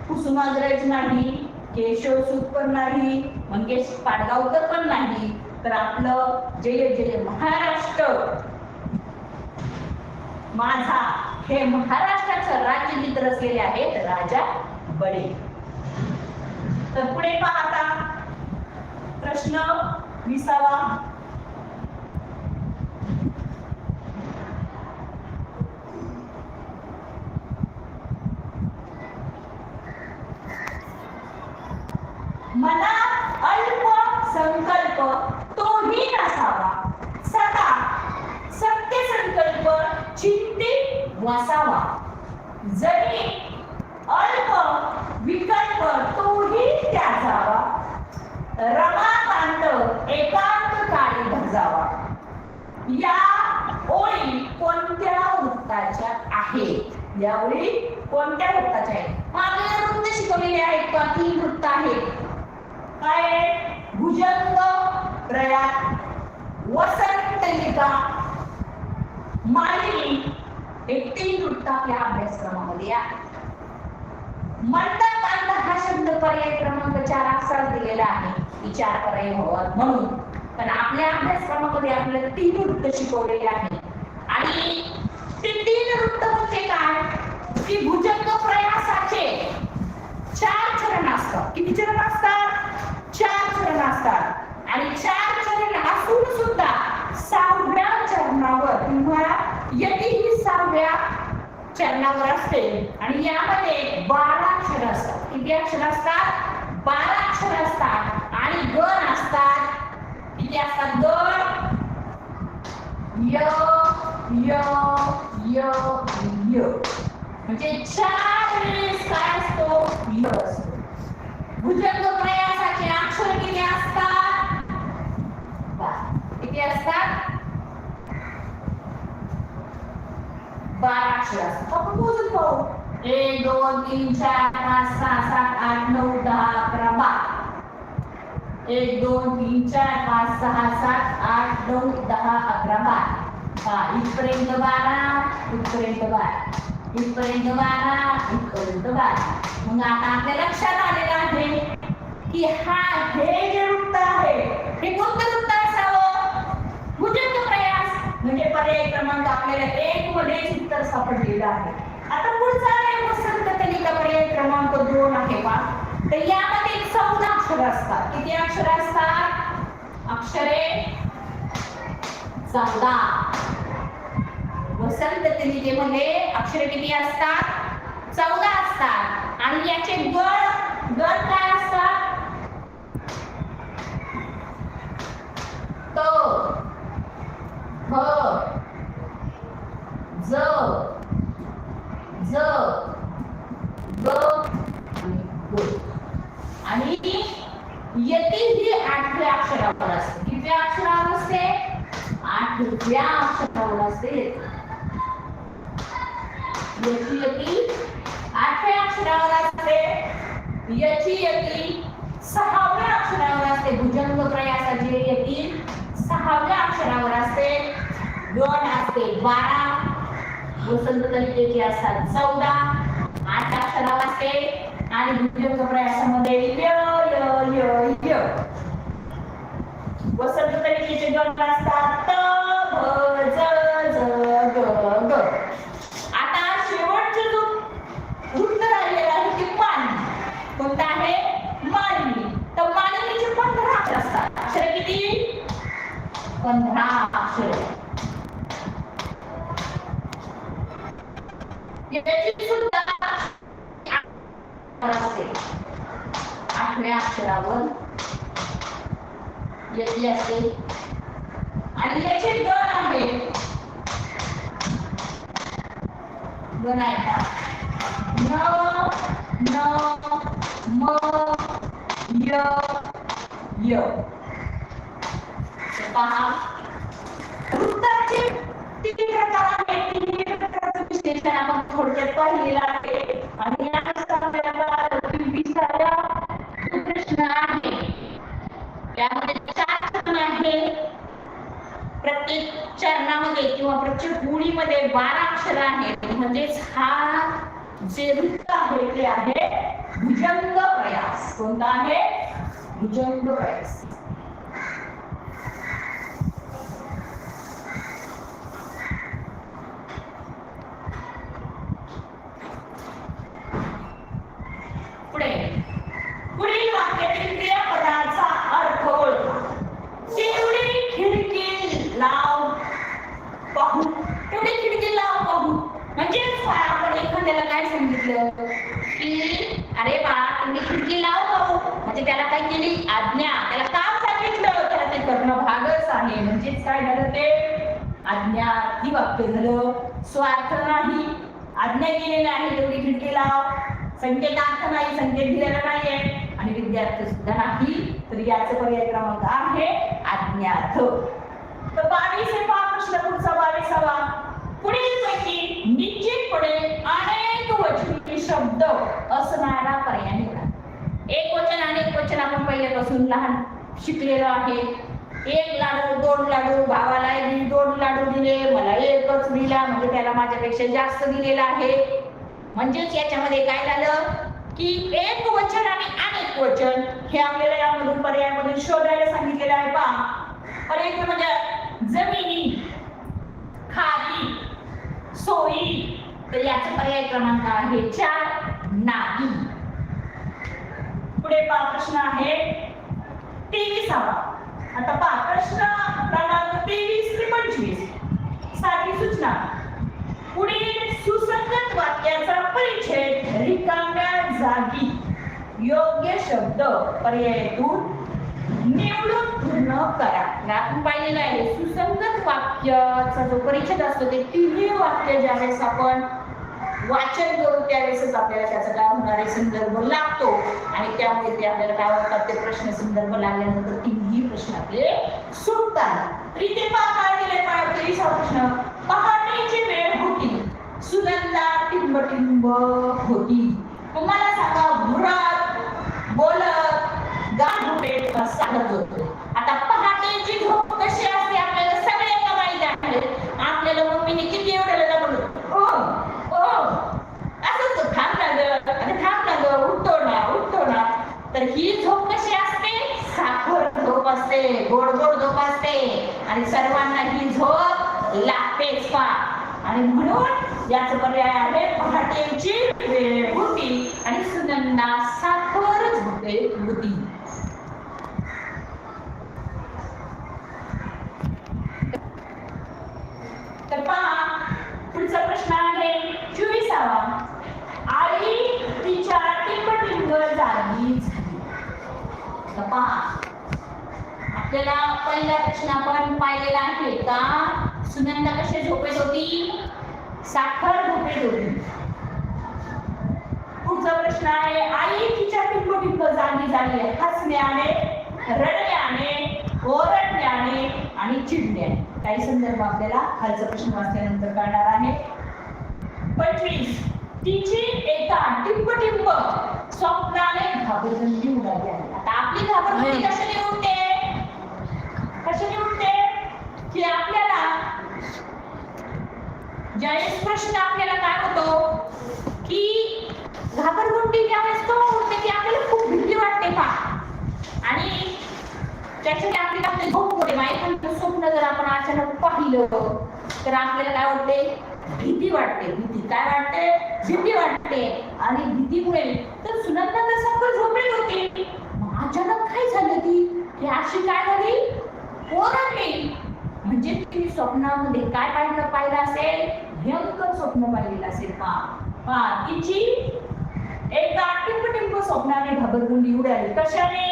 कुसुमाग्रज नाही, केशवसूत पण नाही, मंगेश पाडगावकर पण नाही, तर आपलं जय जय महाराष्ट्र माझा हे महाराष्ट्राचं राज्यगीत रचलेले आहेत राजा बळे. तर पुढे पाहता प्रश्न 20. मनात अल्प संकल्प तोही नसावा, सदा सत्य संकल्प चिंतित वसावा. जरी अल्प विकल्प तोही त्याचावा, रमाकांत एकांत काळी भजावा. या ओळी कोणत्या वृत्ताच्या आहेत? या ओळी कोणत्या वृत्ताच्या आहेत? मागील वृत्त शिकवलेले आहेत का? 3 वृत्त आहेत. काय? भुजंग, प्रयाग वसंतलिका, मालिनी हे 3 वृत्त आपल्या अभ्यासक्रमामध्ये आहे. मंद हा शब्द पर्याय क्रमांक 4 असा दिलेला आहे की 4 पर्याय व्हावा म्हणून, पण आपल्या अभ्यासक्रमामध्ये आपल्याला 3 वृत्त शिकवलेले आहे. आणि ते 3 वृत्त म्हणजे काय की भुजंग प्रयासाचे 4 चरण असतात. किती चरण असतात? 4 चरण असतात. आणि 4 चरण असून सुद्धा 6व्या चरणावर किंवा यतीही 6व्या चरणावर असते. आणि यामध्ये 12 अक्षर असतात. किती अक्षर असतात? 12 अक्षर असतात. आणि गण असतात. किती असतात गण? य य य य. म्हणजे 4 वेळेस काय असतो? य असतो. भुजंग प्रयासाचे अक्षर किती असतात? 12. किती असतात? 12 अक्षर असतात. आपण मोजून पाहू. 1 2 3 4 5 6 7 8 9 10 11 12. 1 2 3 4 5 6 7 8 9 10 11 12. इथपर्यंत 12, इथपर्यंत 12, इथपर्यंत 12, इथपर्यंत 12. मग आता आपल्या लक्षात आलेलं आहे की हे जे वृत्त आहे हे कोणतं वृत्त असावं? भुजंग प्रयास. म्हणजे पर्याय क्रमांक आपल्याला 1 मध्ये उत्तर सापडलेलं आहे. आता पुढचा आहे वसंतलिका, पर्याय क्रमांक 2 आहे पहा. तर यामध्ये 14 अक्षर असतात. किती अक्षर असतात? अक्षरे 14. वसंतलिकेमध्ये अक्षरे किती असतात? 14 असतात. आणि याचे गण काय असतात? त, फ, ज, ज, ग आणि यती ही 8व्या अक्षरावर असते. कितव्या अक्षरावर असते? 8व्या अक्षरावर असते. यती 8व्या अक्षरावर असते. यती 6व्या अक्षरावर असते. भुजंग प्रयासाचे यती 6व्या अक्षरावर असते. गण असते 12. वसंतलिकेचे असतात 14. 8 अक्षरावर असते. आणि भुजंग प्रयासामध्ये य य य य. वसंतलिकेचे गण असतात त भ ज ज ग ग. आता शेवटचं जो वृत्त राहिलेला आहे ते मालिनी. कोणता आहे? मालिनी. तर मालिनीचे 15 अक्षर असतात. अक्षर किती? 15 अक्षर. याची सुद्धा असते. 8व्या अक्षरावर यती असते. आणि याचे गण आहे. गण आहे न म य य. पहा वृत्ताचे 3 प्रकार आहेत. 3 प्रकारचं विश्लेषण आपण थोडक्यात पाहिलेलं आहे. आणि यानंतर आपल्याला 20व्या प्रश्न आहे. त्यामध्ये 4 चरण आहेत. प्रत्येक चरणामध्ये किंवा प्रत्येक ओळीमध्ये 12 अक्षर आहेत. म्हणजेच हा जे वृत्त आहे ते आहे भुजंग प्रयास. कोणता आहे? भुजंग प्रयास. पुढील वाक्यातील क्रियापदाचा अर्थ ओळखा. तेवढी खिडकी लाव पाहू. तेवढी खिडकी लाव पाहू म्हणजे आपण एखाद्याला काय सांगितलं की अरे बा तुम्ही खिडकी लाव पाहू. म्हणजे त्याला काय केली? आज्ञा. त्याला काम सांगितलं, त्याला ते करणं भागच आहे. म्हणजेच काय झालं? ते आज्ञा ही वाक्य झालं. स्वार्थ नाही, आज्ञा केलेली आहे तेवढी खिडकी लाव. संकेतार्थ नाही, संकेत दिलेला नाहीये. आणि विद्यार्थी सुद्धा नाही. तर याचा पर्याय क्रमांक आहे आज्ञार्थ. तर 22वा प्रश्न पुढचा 22वा. पुढीलपैकी निश्चितपणे अनेक वचनी शब्द असणारा पर्याय निवडा. एक वचन अनेक वचन आपण पहिल्यापासून लहान शिकलेलो आहे. एक लाडू, 2 लाडू, भावाला 2 लाडू दिले, मला एकच दिला, म्हणजे त्याला माझ्यापेक्षा जास्त दिलेला आहे. म्हणजेच याच्यामध्ये काय झालं की एक वचन आणि अनेक वचन हे आपल्याला यामधून पर्यायामधून शोधायला सांगितलेलं आहे. पहा, पर्याय म्हणजे जमिनी, खाली, सोयी, तर याचा पर्याय क्रमांक आहे 4, नाही. पुढे पहा, प्रश्न आहे 23वा. आता पहा, प्रश्न क्रमांक 23 ते 25 साधी सूचना. पुढील सुसंगत वाक्याचा परिच्छेद रिकाम्या जागी योग्य शब्द पर्यायातून निवडून पूर्ण करा. आपण पाहिलेलं आहे सुसंगत वाक्याचा जो परिच्छेद असतो ते तिन्ही वाक्य ज्यावेळेस आपण वाचन करू त्यावेळेस आपल्याला त्याचा काय होणार आहे संदर्भ लागतो आणि त्यामुळे ते आपल्याला काय होतात ते प्रश्न संदर्भ लागल्यानंतर तिन्ही प्रश्न आपले सुटतात. इथे काय दिले पाहिजे 23 प्रश्न. पहाटेची वेळ होती, सुगंधा टिंबटिंब होती. तुम्हाला सांगा, घुरत बोलत गाठोपेट सांगत होतो. आता पहाटेची झोप कशी असते आपल्याला सगळ्यांना माहिती आहे. आपल्याला मम्मीने किती एवढ्याला बोलतो असंच थांब ना ग उठतो ना. तर ही झोप कशी असते? साखर झोप असते, गोड गोड झोप असते आणि सर्वांना ही झोप लागतेच पा. आणि म्हणून याच पर्याय आहे पहाटेची वेळ होती आणि सुगंधा साखर झोपेत होती. तर पहा, पुढचा प्रश्न आहे 24वा. आई तिच्या टिंबटिंब जागी झाली. तर पहा, आपल्याला पहिला प्रश्न आपण पाहिलेला आहे का सुगंधा कशी झोपेत होती? साखर झोपेत होती. पुढचा प्रश्न आहे आई तिच्या टिंबटिंब जागी झाली. हसण्याने, रडण्याने, ओरडण्याने आणि चिडण्याने. काही संदर्भ आपल्याला खालचा प्रश्न वाचल्यानंतर कळणार आहे. 25 तिची एका टिंबटिंब स्वप्नाने घाबरगंडी उडाली आहे. आता आपली घाबरगंडी कशाने उडते की आपल्याला ज्यावेळेस प्रश्न आपल्याला काय होतो की घाबरगुंडी ज्यावेळेस तो उडते की आपल्याला खूप भीती वाटते का आणि त्याच्याने आपली झोप होते. एखादं स्वप्न जर आपण अचानक पाहिलं तर आपल्याला काय वाटते? भीती वाटते. काय वाटते? भीती वाटते. आणि भीतीमुळे तर सुगंधा तर साखर झोपेत होती, अचानक काय झालं की अशी काय झाली? ओरडली. म्हणजे ती स्वप्नामध्ये काय पाहिलं असेल? भयंकर स्वप्न पाहिलेलं असेल का? तिची एका टिंबटिंब स्वप्नाने घाबरगुंडी उडाली. कशाने?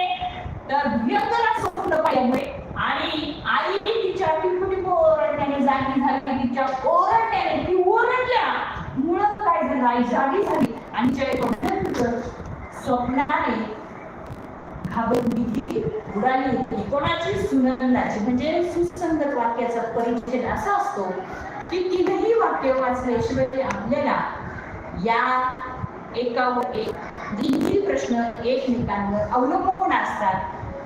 तर भयंकर स्वप्न पाहिल्यामुळे. आणि आई तिच्या टिंबटिंब ओरडण्याने जागी झाली. तिच्या ओरडण्याने ती ओरडल्यामुळं काय झालं? आई जागी झाली आणि भयंकर स्वप्नाने घाबरगुंडी उडाली होती. कोणाची? सुगंधाची. म्हणजे सुसंगत वाक्याचा परिच्छेद असा असतो की तीनही वाक्य वाचल्याशिवाय आपल्याला या एकावर एक तिन्ही प्रश्न एकमेकांवर अवलंबून असतात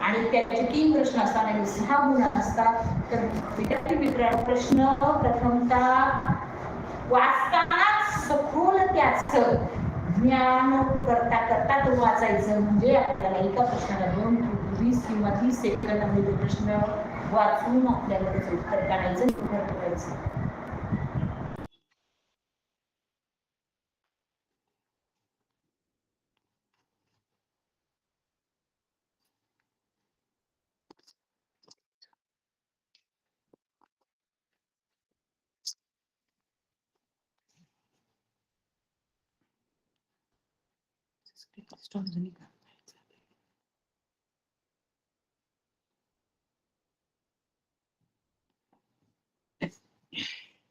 आणि त्याचे 3 प्रश्न असतात आणि 6 गुण असतात. तर विद्यार्थी मित्रांनो, प्रश्न प्रथमतः वाचताना सखोल त्याचं ज्ञान करता तो वाचायचं. म्हणजे आपल्याला एका प्रश्नाला 20 किंवा 30 सेकंदामध्ये तो प्रश्न वाचून आपल्याला त्याचं उत्तर काढायचं, उत्तर करायचं.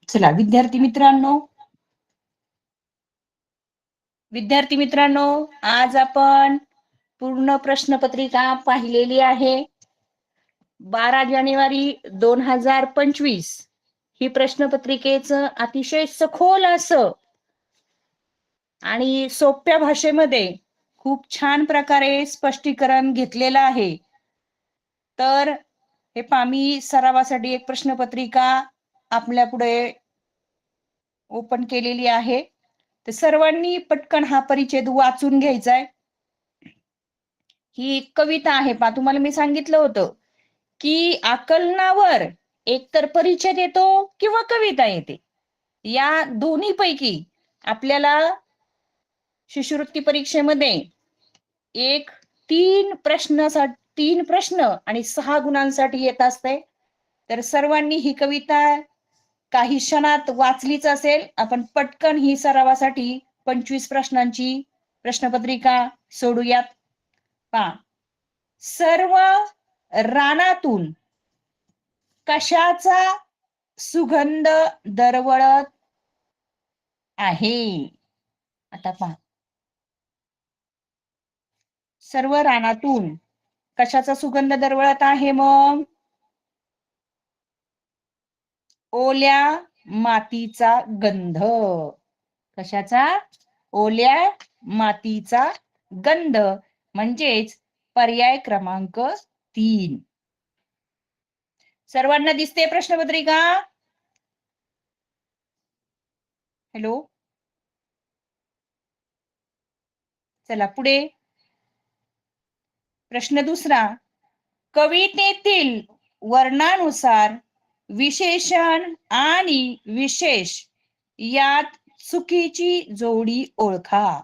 चला विद्यार्थी मित्रांनो, आज आपण पूर्ण प्रश्नपत्रिका पाहिलेली आहे. 12 जानेवारी 2025 ही प्रश्नपत्रिकेचं अतिशय सखोल असं आणि सोप्या भाषेमध्ये खूप छान प्रकारे स्पष्टीकरण घेतलेलं आहे. तर हे पहा, मी सरावासाठी एक प्रश्नपत्रिका आपल्या पुढे ओपन केलेली आहे. तर सर्वांनी पटकन हा परिच्छेद वाचून घ्यायचा आहे. ही कविता आहे पहा, तुम्हाला मी सांगितलं होतं की आकलनावर एकतर परिच्छेद येतो किंवा कविता येते. या दोन्ही पैकी आपल्याला शिष्यवृत्ती परीक्षेमध्ये एक 3 प्रश्न आणि 6 गुणांसाठी येत असते. तर सर्वांनी ही कविता काही क्षणात वाचलीच असेल. आपण पटकन ही सरावासाठी 25 प्रश्नांची प्रश्नपत्रिका सोडूयात. पहा, सर्व रानातून कशाचा सुगंध दरवळत आहे? आता पहा, सर्व रानातून कशाचा सुगंध दरवळत आहे? मग ओल्या मातीचा गंध. कशाचा? ओल्या मातीचा गंध, म्हणजेच पर्याय क्रमांक 3. सर्वांना दिसते प्रश्नपत्रिका? हॅलो, चला पुढे. प्रश्न दुसरा, कवितेतील वर्णानुसार विशेषण आणि विशेष यात चुकीची जोडी ओळखा.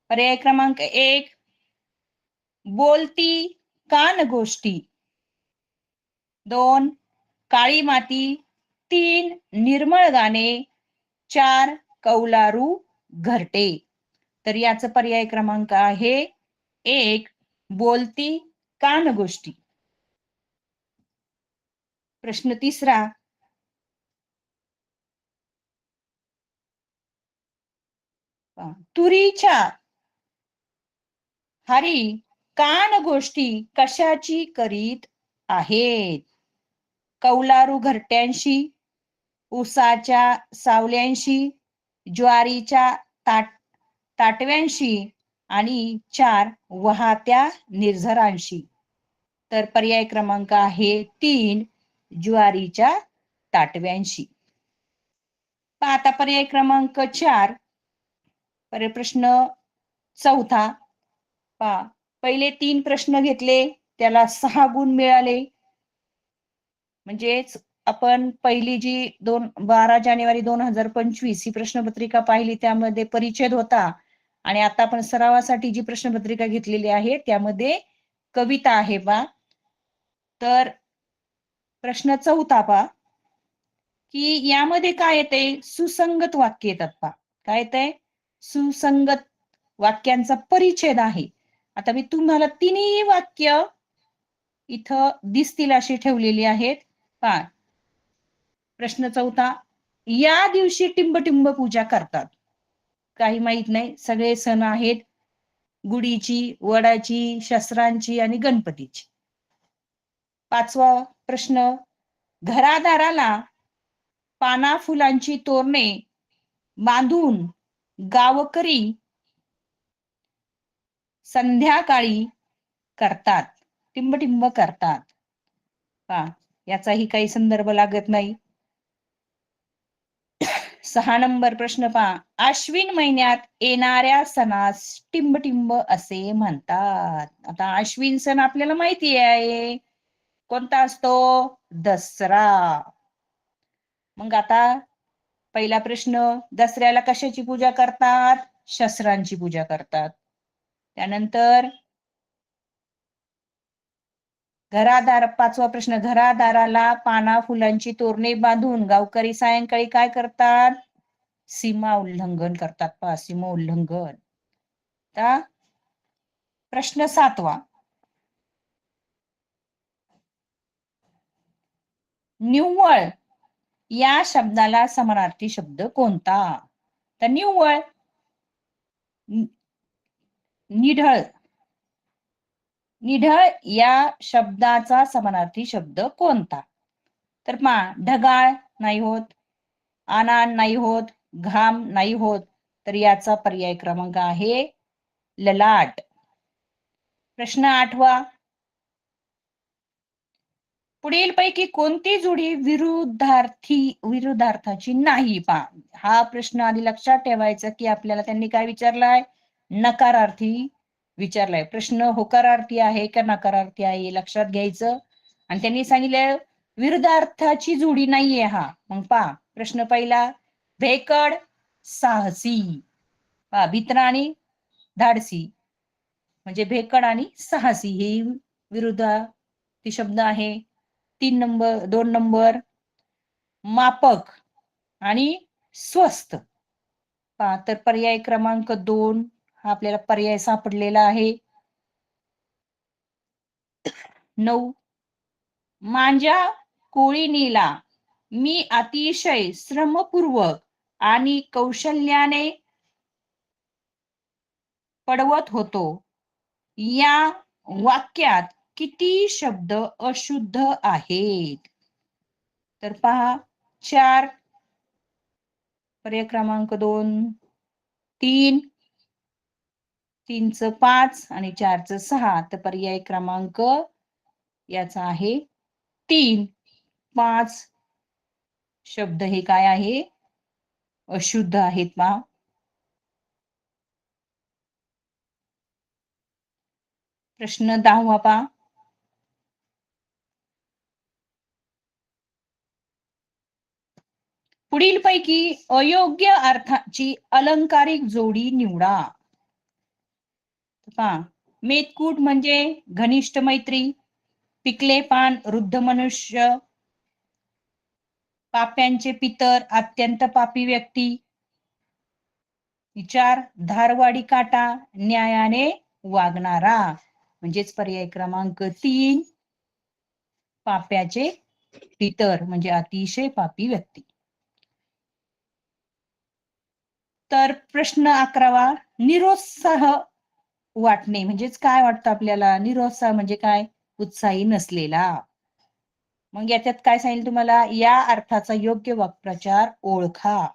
पर्याय क्रमांक 1 बोलती कानगोष्टी, 2 काळी माती, 3 निर्मळ गाणे, 4 कौलारू घरटे. तर याचा पर्याय क्रमांक आहे 1 बोलती कानगोष्टी. प्रश्न तिसरा, तुरीच्या हरी कानगोष्टी कशाची करीत आहेत? कौलारू घरट्यांशी, उसाच्या सावल्यांशी, ज्वारीच्या ताटव्यांशी आणि 4 वाहत्या निर्झरांशी. तर पर्याय क्रमांक आहे 3 ज्वारीच्या ताटव्यांशी. आता पर्याय क्रमांक 4 प्रश्न चौथा. पहा, पहिले 3 प्रश्न घेतले, त्याला 6 गुण मिळाले. म्हणजेच आपण पहिली जी 12 जानेवारी 2025 ही प्रश्नपत्रिका पाहिली, त्यामध्ये परिच्छेद होता. आणि आता आपण सरावासाठी जी प्रश्नपत्रिका घेतलेली आहे त्यामध्ये कविता आहे पहा. तर प्रश्न चौथा पहा, की यामध्ये काय येते? सुसंगत वाक्य येतात पहा. काय येते? सुसंगत वाक्यांचा परिच्छेद आहे. आता मी तुम्हाला तिन्ही वाक्य इथं दिसतील अशी ठेवलेली आहेत पहा. प्रश्न चौथा, या दिवशी टिंबटिंब पूजा करतात. काही माहित नाही, सगळे सण आहेत, गुढीची, वडाची, शस्त्रांची आणि गणपतीची. 5वा प्रश्न, घरादाराला पाना फुलांची तोरणे बांधून गावकरी संध्याकाळी करतात, टिंबटिंब करतात. पहा, याचाही काही संदर्भ लागत नाही. 6 नंबर प्रश्न पहा, अश्विन महिन्यात येणाऱ्या सणास टिंबटिंब असे म्हणतात. आता अश्विन सण आपल्याला माहिती आहे, कोणता असतो? दसरा. मग आता पहिला प्रश्न, दसऱ्याला कशाची पूजा करतात? शस्त्रांची पूजा करतात. त्यानंतर 5वा प्रश्न, घरादाराला पाना फुलांची तोरणे बांधून गावकरी सायंकाळी काय करतात? सीमा उल्लंघन करतात पहा, सीमा उल्लंघन. प्रश्न 7वा, निव्वळ या शब्दाला समानार्थी शब्द कोणता? तर निव्वळ, निढळ, निढळ या शब्दाचा समानार्थी शब्द कोणता? तर पहा, ढगाळ नाही होत, आनान नाही होत, घाम नाही होत. तर याचा पर्याय क्रमांक आहे ललाट. प्रश्न 8वा, पुढीलपैकी कोणती जोडी विरुद्धार्थाची नाही? पहा, हा प्रश्न आधी लक्षात ठेवायचा की आपल्याला त्यांनी काय विचारलाय? नकारार्थी विचारलाय. प्रश्न होकारार्थी आहे का नकारार्थी आहे हे लक्षात घ्यायचं. आणि त्यांनी सांगितलं विरुद्धार्थाची जोडी नाहीये हा. मग पहा प्रश्न पहिला, भेकड साहसी. पहा, भित्रा आणि धाडसी म्हणजे भेकड आणि साहसी हे विरुद्धार्थी शब्द आहे. 2 नंबर, मापक आणि स्वस्त. पहा, तर पर्याय क्रमांक 2 हा आपल्याला पर्याय सापडलेला आहे. 9, माझ्या कोळिनीला मी अतिशय श्रमपूर्वक आणि कौशल्याने पडवत होतो. या वाक्यात किती शब्द अशुद्ध आहेत? तर पहा, 4, पर्याय क्रमांक 2, 3, 3चं 5 आणि 4चं 6. तर पर्याय क्रमांक याचा आहे 3. 5 शब्द हे काय आहे? अशुद्ध आहेत. पहा, प्रश्न 10वा पहा, पुढीलपैकी अयोग्य अर्थाची अलंकारिक जोडी निवडा. पहा, मेतकूट म्हणजे घनिष्ठ मैत्री, पिकले पान वृद्ध मनुष्य, पाप्यांचे पितर अत्यंत पापी व्यक्ती. 4, धारवाडी काटा न्यायाने वागणारा. म्हणजेच पर्याय क्रमांक 3, पाप्याचे पितर म्हणजे अतिशय पापी व्यक्ती. तर प्रश्न 11वा, निरुत्साह वाटणे म्हणजेच काय वाटतं आपल्याला? निरुत्साह म्हणजे काय? उत्साही नसलेला. मग याच्यात काय सांगितलं तुम्हाला? या अर्थाचा योग्य वाक्प्रचार ओळखा.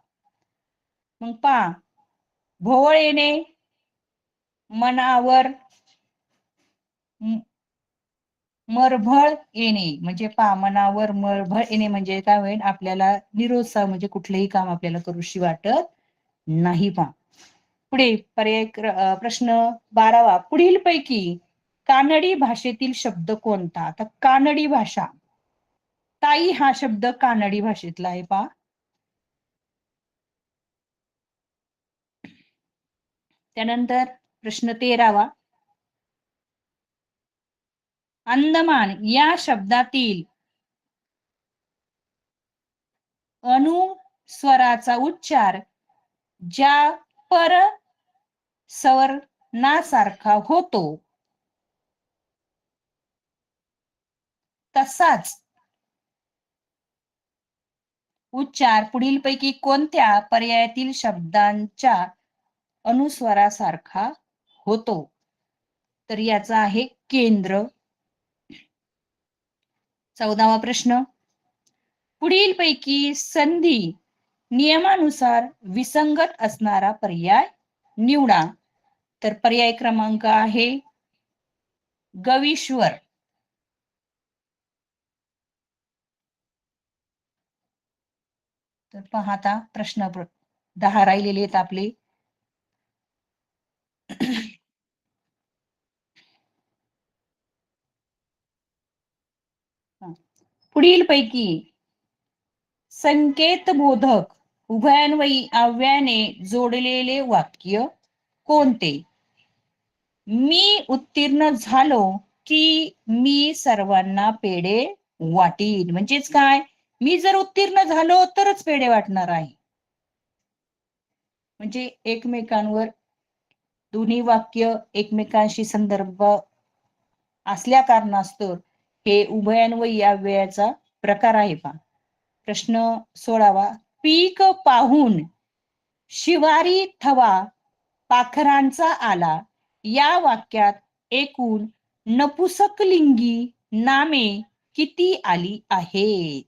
मग पहा, भोवळ येणे, मनावर मरभळ येणे म्हणजे पहा, मनावर मरभळ येणे म्हणजे काय होईल? आपल्याला निरुत्साह म्हणजे कुठलेही काम आपल्याला करूशी वाटत नाही. पहा पुढे पर्याय प्रश्न 12वा, पुढीलपैकी कानडी भाषेतील शब्द कोणता? आता कानडी भाषा, ताई हा शब्द कानडी भाषेतला आहे. पहा, त्यानंतर प्रश्न 13वा, अंदमान या शब्दातील अनुस्वराचा उच्चार ज्या पर सवर्णासारखा होतो तसाच उच्चार पुढीलपैकी कोणत्या पर्यायातील शब्दांच्या अनुस्वरासारखा होतो? तर याचा आहे केंद्र. 14वा प्रश्न, पुढीलपैकी संधी नियमानुसार विसंगत असणारा पर्याय निवडा. तर पर्याय क्रमांक आहे गवीश्वर. तर पाहता प्रश्न 10 राहिलेले आहेत आपले. पुढीलपैकी संकेतबोधक उभयान्वयी अव्ययाने जोडलेले वाक्य कोणते? मी उत्तीर्ण झालो की मी सर्वांना पेढे वाटीन. म्हणजेच काय? मी जर उत्तीर्ण झालो तरच पेढे वाटणार आहे. म्हणजे एकमेकांवर दोन्ही वाक्य एकमेकांशी संदर्भ असल्या कारणास्तव हे उभयान्वयी अव्ययाचा प्रकार आहे. पहा प्रश्न 16वा, पीक पाहून शिवारी थवा पाखरांचा आला या वाक्यात एकूण नपुसकलिंगी नामे किती आली आहेत?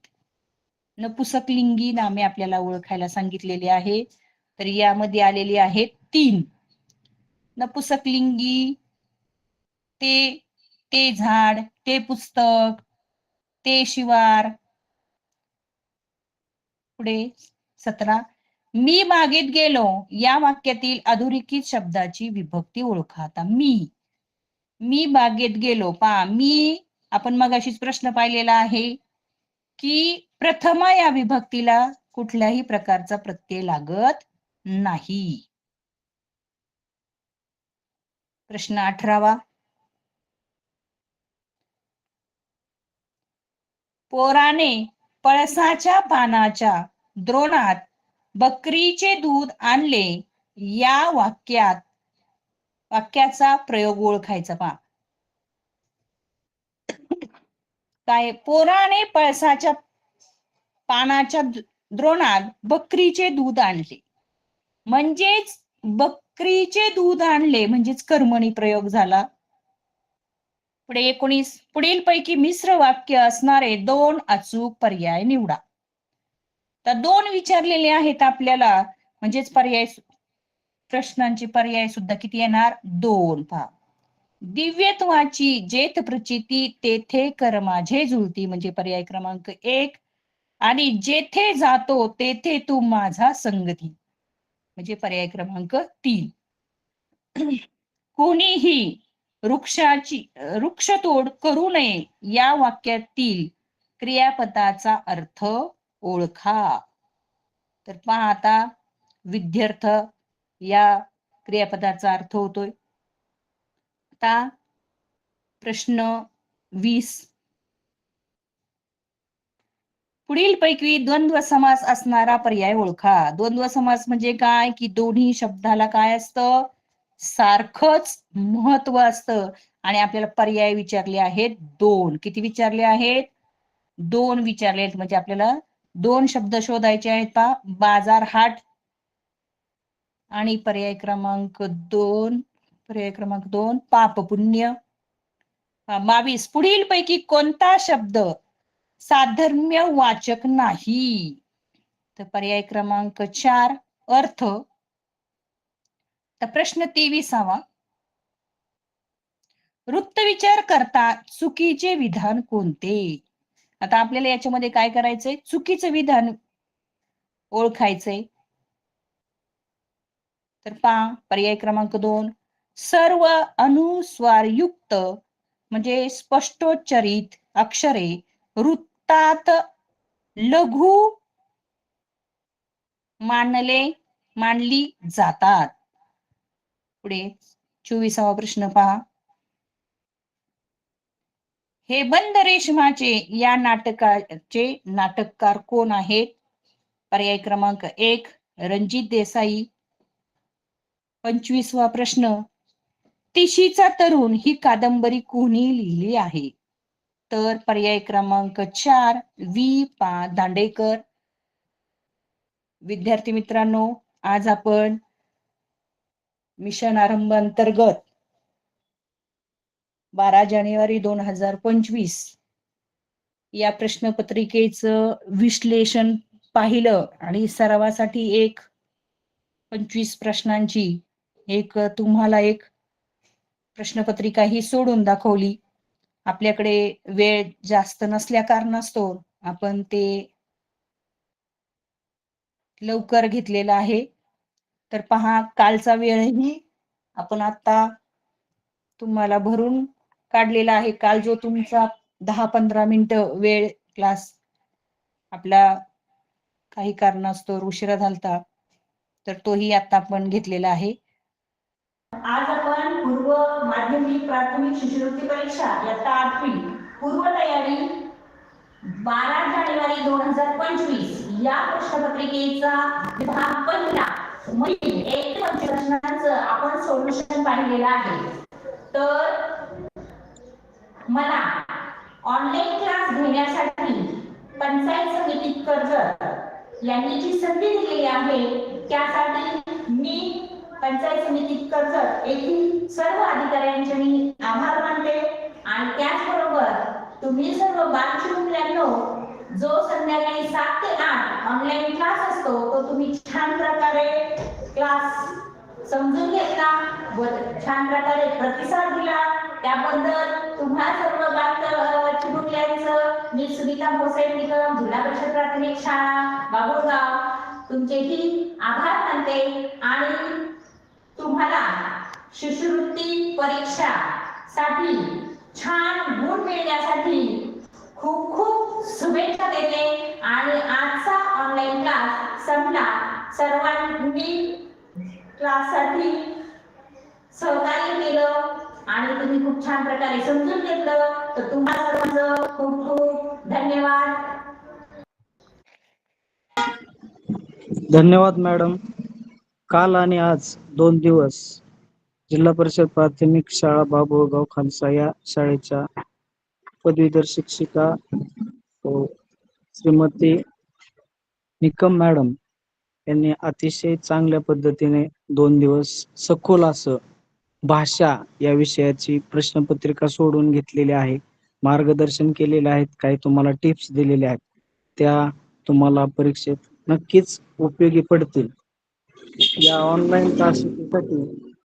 नपुसकलिंगी नामे आपल्याला ओळखायला सांगितलेली आहे. तर यामध्ये आलेली आहेत 3. नपुसकलिंगी ते झाड, ते पुस्तक, ते शिवार. पुढे 17 मी बागेत गेलो या वाक्यातील अधोरेखित शब्दाची विभक्ती ओळखा. आता मी बागेत गेलो. पहा मी आपण मगाशीच प्रश्न पाहिलेला आहे की प्रथमा या विभक्तीला कुठल्याही प्रकारचा प्रत्यय लागत नाही. प्रश्न 18 पोराने पळसाच्या पानाच्या द्रोणात बकरीचे दूध आणले या वाक्याचा प्रयोग ओळखायचा. पहा काय पोराने पळसाच्या पानाच्या द्रोणात बकरीचे दूध आणले म्हणजेच बकरीचे दूध आणले म्हणजेच कर्मणी प्रयोग झाला. पुढे 19 पुढील पैकी मिश्र वाक्य असणारे 2 अचूक पर्याय निवडा. तर 2 विचारलेले आहेत आपल्याला म्हणजेच पर्याय प्रश्नांचे पर्याय सुद्धा किती येणार 2. पहा दिव्यत्वाची जेथ प्रचिती तेथे कर माझे जुळती म्हणजे पर्याय क्रमांक 1 आणि जेथे जातो तेथे तू माझा संगती म्हणजे पर्याय क्रमांक 3. कोणीही वृक्षतोड करू नये या वाक्यातील क्रियापदाचा अर्थ ओळखा. तर पहा आता विद्यार्थ या क्रियापदाचा अर्थ होतोय. आता प्रश्न 20 पुढील पैकी द्वंद्व समास असणारा पर्याय ओळखा. द्वंद्व समास म्हणजे काय की दोन्ही शब्दाला काय असतं सारखंच महत्व असतं आणि आपल्याला पर्याय विचारले आहेत 2. किती विचारले आहेत 2 विचारले आहेत म्हणजे आपल्याला 2 शब्द शोधायचे आहेत. पहा बाजार हाट आणि पर्याय क्रमांक 2 पाप पुण्य. 22 पुढील पैकी कोणता शब्द साधर्म्य वाचक नाही तर पर्याय क्रमांक 4 अर्थ. तर प्रश्न 23 वृत्तविचार करता चुकीचे विधान कोणते. आता आपल्याला याच्यामध्ये काय करायचंय चुकीचं विधान ओळखायचंय. तर पहा पर्याय क्रमांक 2 सर्व अनुस्वारयुक्त म्हणजे स्पष्टोच्चरित अक्षरे वृत्तात लघु मानली जातात. पुढे 24वा प्रश्न पहा हे बंद रेशमाचे या नाटकाचे नाटककार कोण आहेत. पर्याय क्रमांक 1 रणजित देसाई. 25वा प्रश्न तिशीचा तरुण ही कादंबरी कोणी लिहिली आहे तर पर्याय क्रमांक 4 V.पा. दांडेकर. विद्यार्थी मित्रांनो आज आपण मिशन आरंभ अंतर्गत 12 जानेवारी 2025 या प्रश्नपत्रिकेचं विश्लेषण पाहिलं आणि सरावासाठी 25 प्रश्नांची तुम्हाला एक प्रश्नपत्रिका ही सोडून दाखवली. आपल्याकडे वेळ जास्त नसल्या कारणास्तव आपण ते लवकर घेतलेला आहे. तर पहा कालचा वेळही आपण आता तुम्हाला भरून काढलेला आहे. काल जो तुमचा 10-15 मिनिटं वेळ क्लास आपला काही कारणास्तव उशिरा झालता तर तोही आता आपण घेतलेला आहे. आज आपण पूर्व माध्यमिक प्राथमिक शिष्यवृत्ती परीक्षा इयत्ता 8वी पूर्व तयारी 12 जानेवारी 2025 या प्रश्नपत्रिकेचा विभाग पहिला म्हणजे 1 ते 25 प्रश्नांचं आपण सोल्युशन पाहिलेलं आहे. तर मला ऑनलाईन क्लास घेण्यासाठी पंचायत समिती कर्जत यांनी जी संधी दिलेली आहे त्यासाठी मी पंचायत समिती कर्जत येथील सर्व अधिकाऱ्यांचे मी आभार मानते. आणि त्याचबरोबर तुम्ही सर्व बालशिक्षक मुलांनो जो संध्याकाळी 7 ते 8 ऑनलाईन क्लास असतो तो तुम्ही छान प्रकारे क्लास समजून घेतला व छान प्रकारे प्रतिसाद दिला त्याबद्दल तुम्हा सर्व बालशिक्षक मुलांचं मी सुनीता भोसले निकम, जिल्हा परिषद प्राथमिक शाळा बाबुळगाव तुमचेही आभार मानते आणि तुम्हाला शिष्यवृत्ती परीक्षा साठी छान गुण मिळण्यासाठी खूप खूप शुभेच्छा देते आणि आजचा ऑनलाईन क्लास संपला. सर्वांनी क्लाससाठी सहकार्य केलं आणि तुम्ही खूप छान प्रकारे समजून घेतलं, तर तुम्हाला सर्वांचं खूप खूप धन्यवाद. धन्यवाद मॅडम. काल आणि आज 2 दिवस जिल्हा परिषद प्राथमिक शाळा बाबुळगाव खालसा या शाळेच्या पदवीधर शिक्षिका श्रीमती निकम मॅडम यांनी अतिशय चांगल्या पद्धतीने 2 दिवस सखोल असं भाषा या विषयाची प्रश्नपत्रिका सोडून घेतलेली आहे, मार्गदर्शन केलेले आहेत, काही तुम्हाला टिप्स दिलेल्या आहेत, त्या तुम्हाला परीक्षेत नक्कीच उपयोगी पडतील. या ऑनलाईन तासिकेसाठी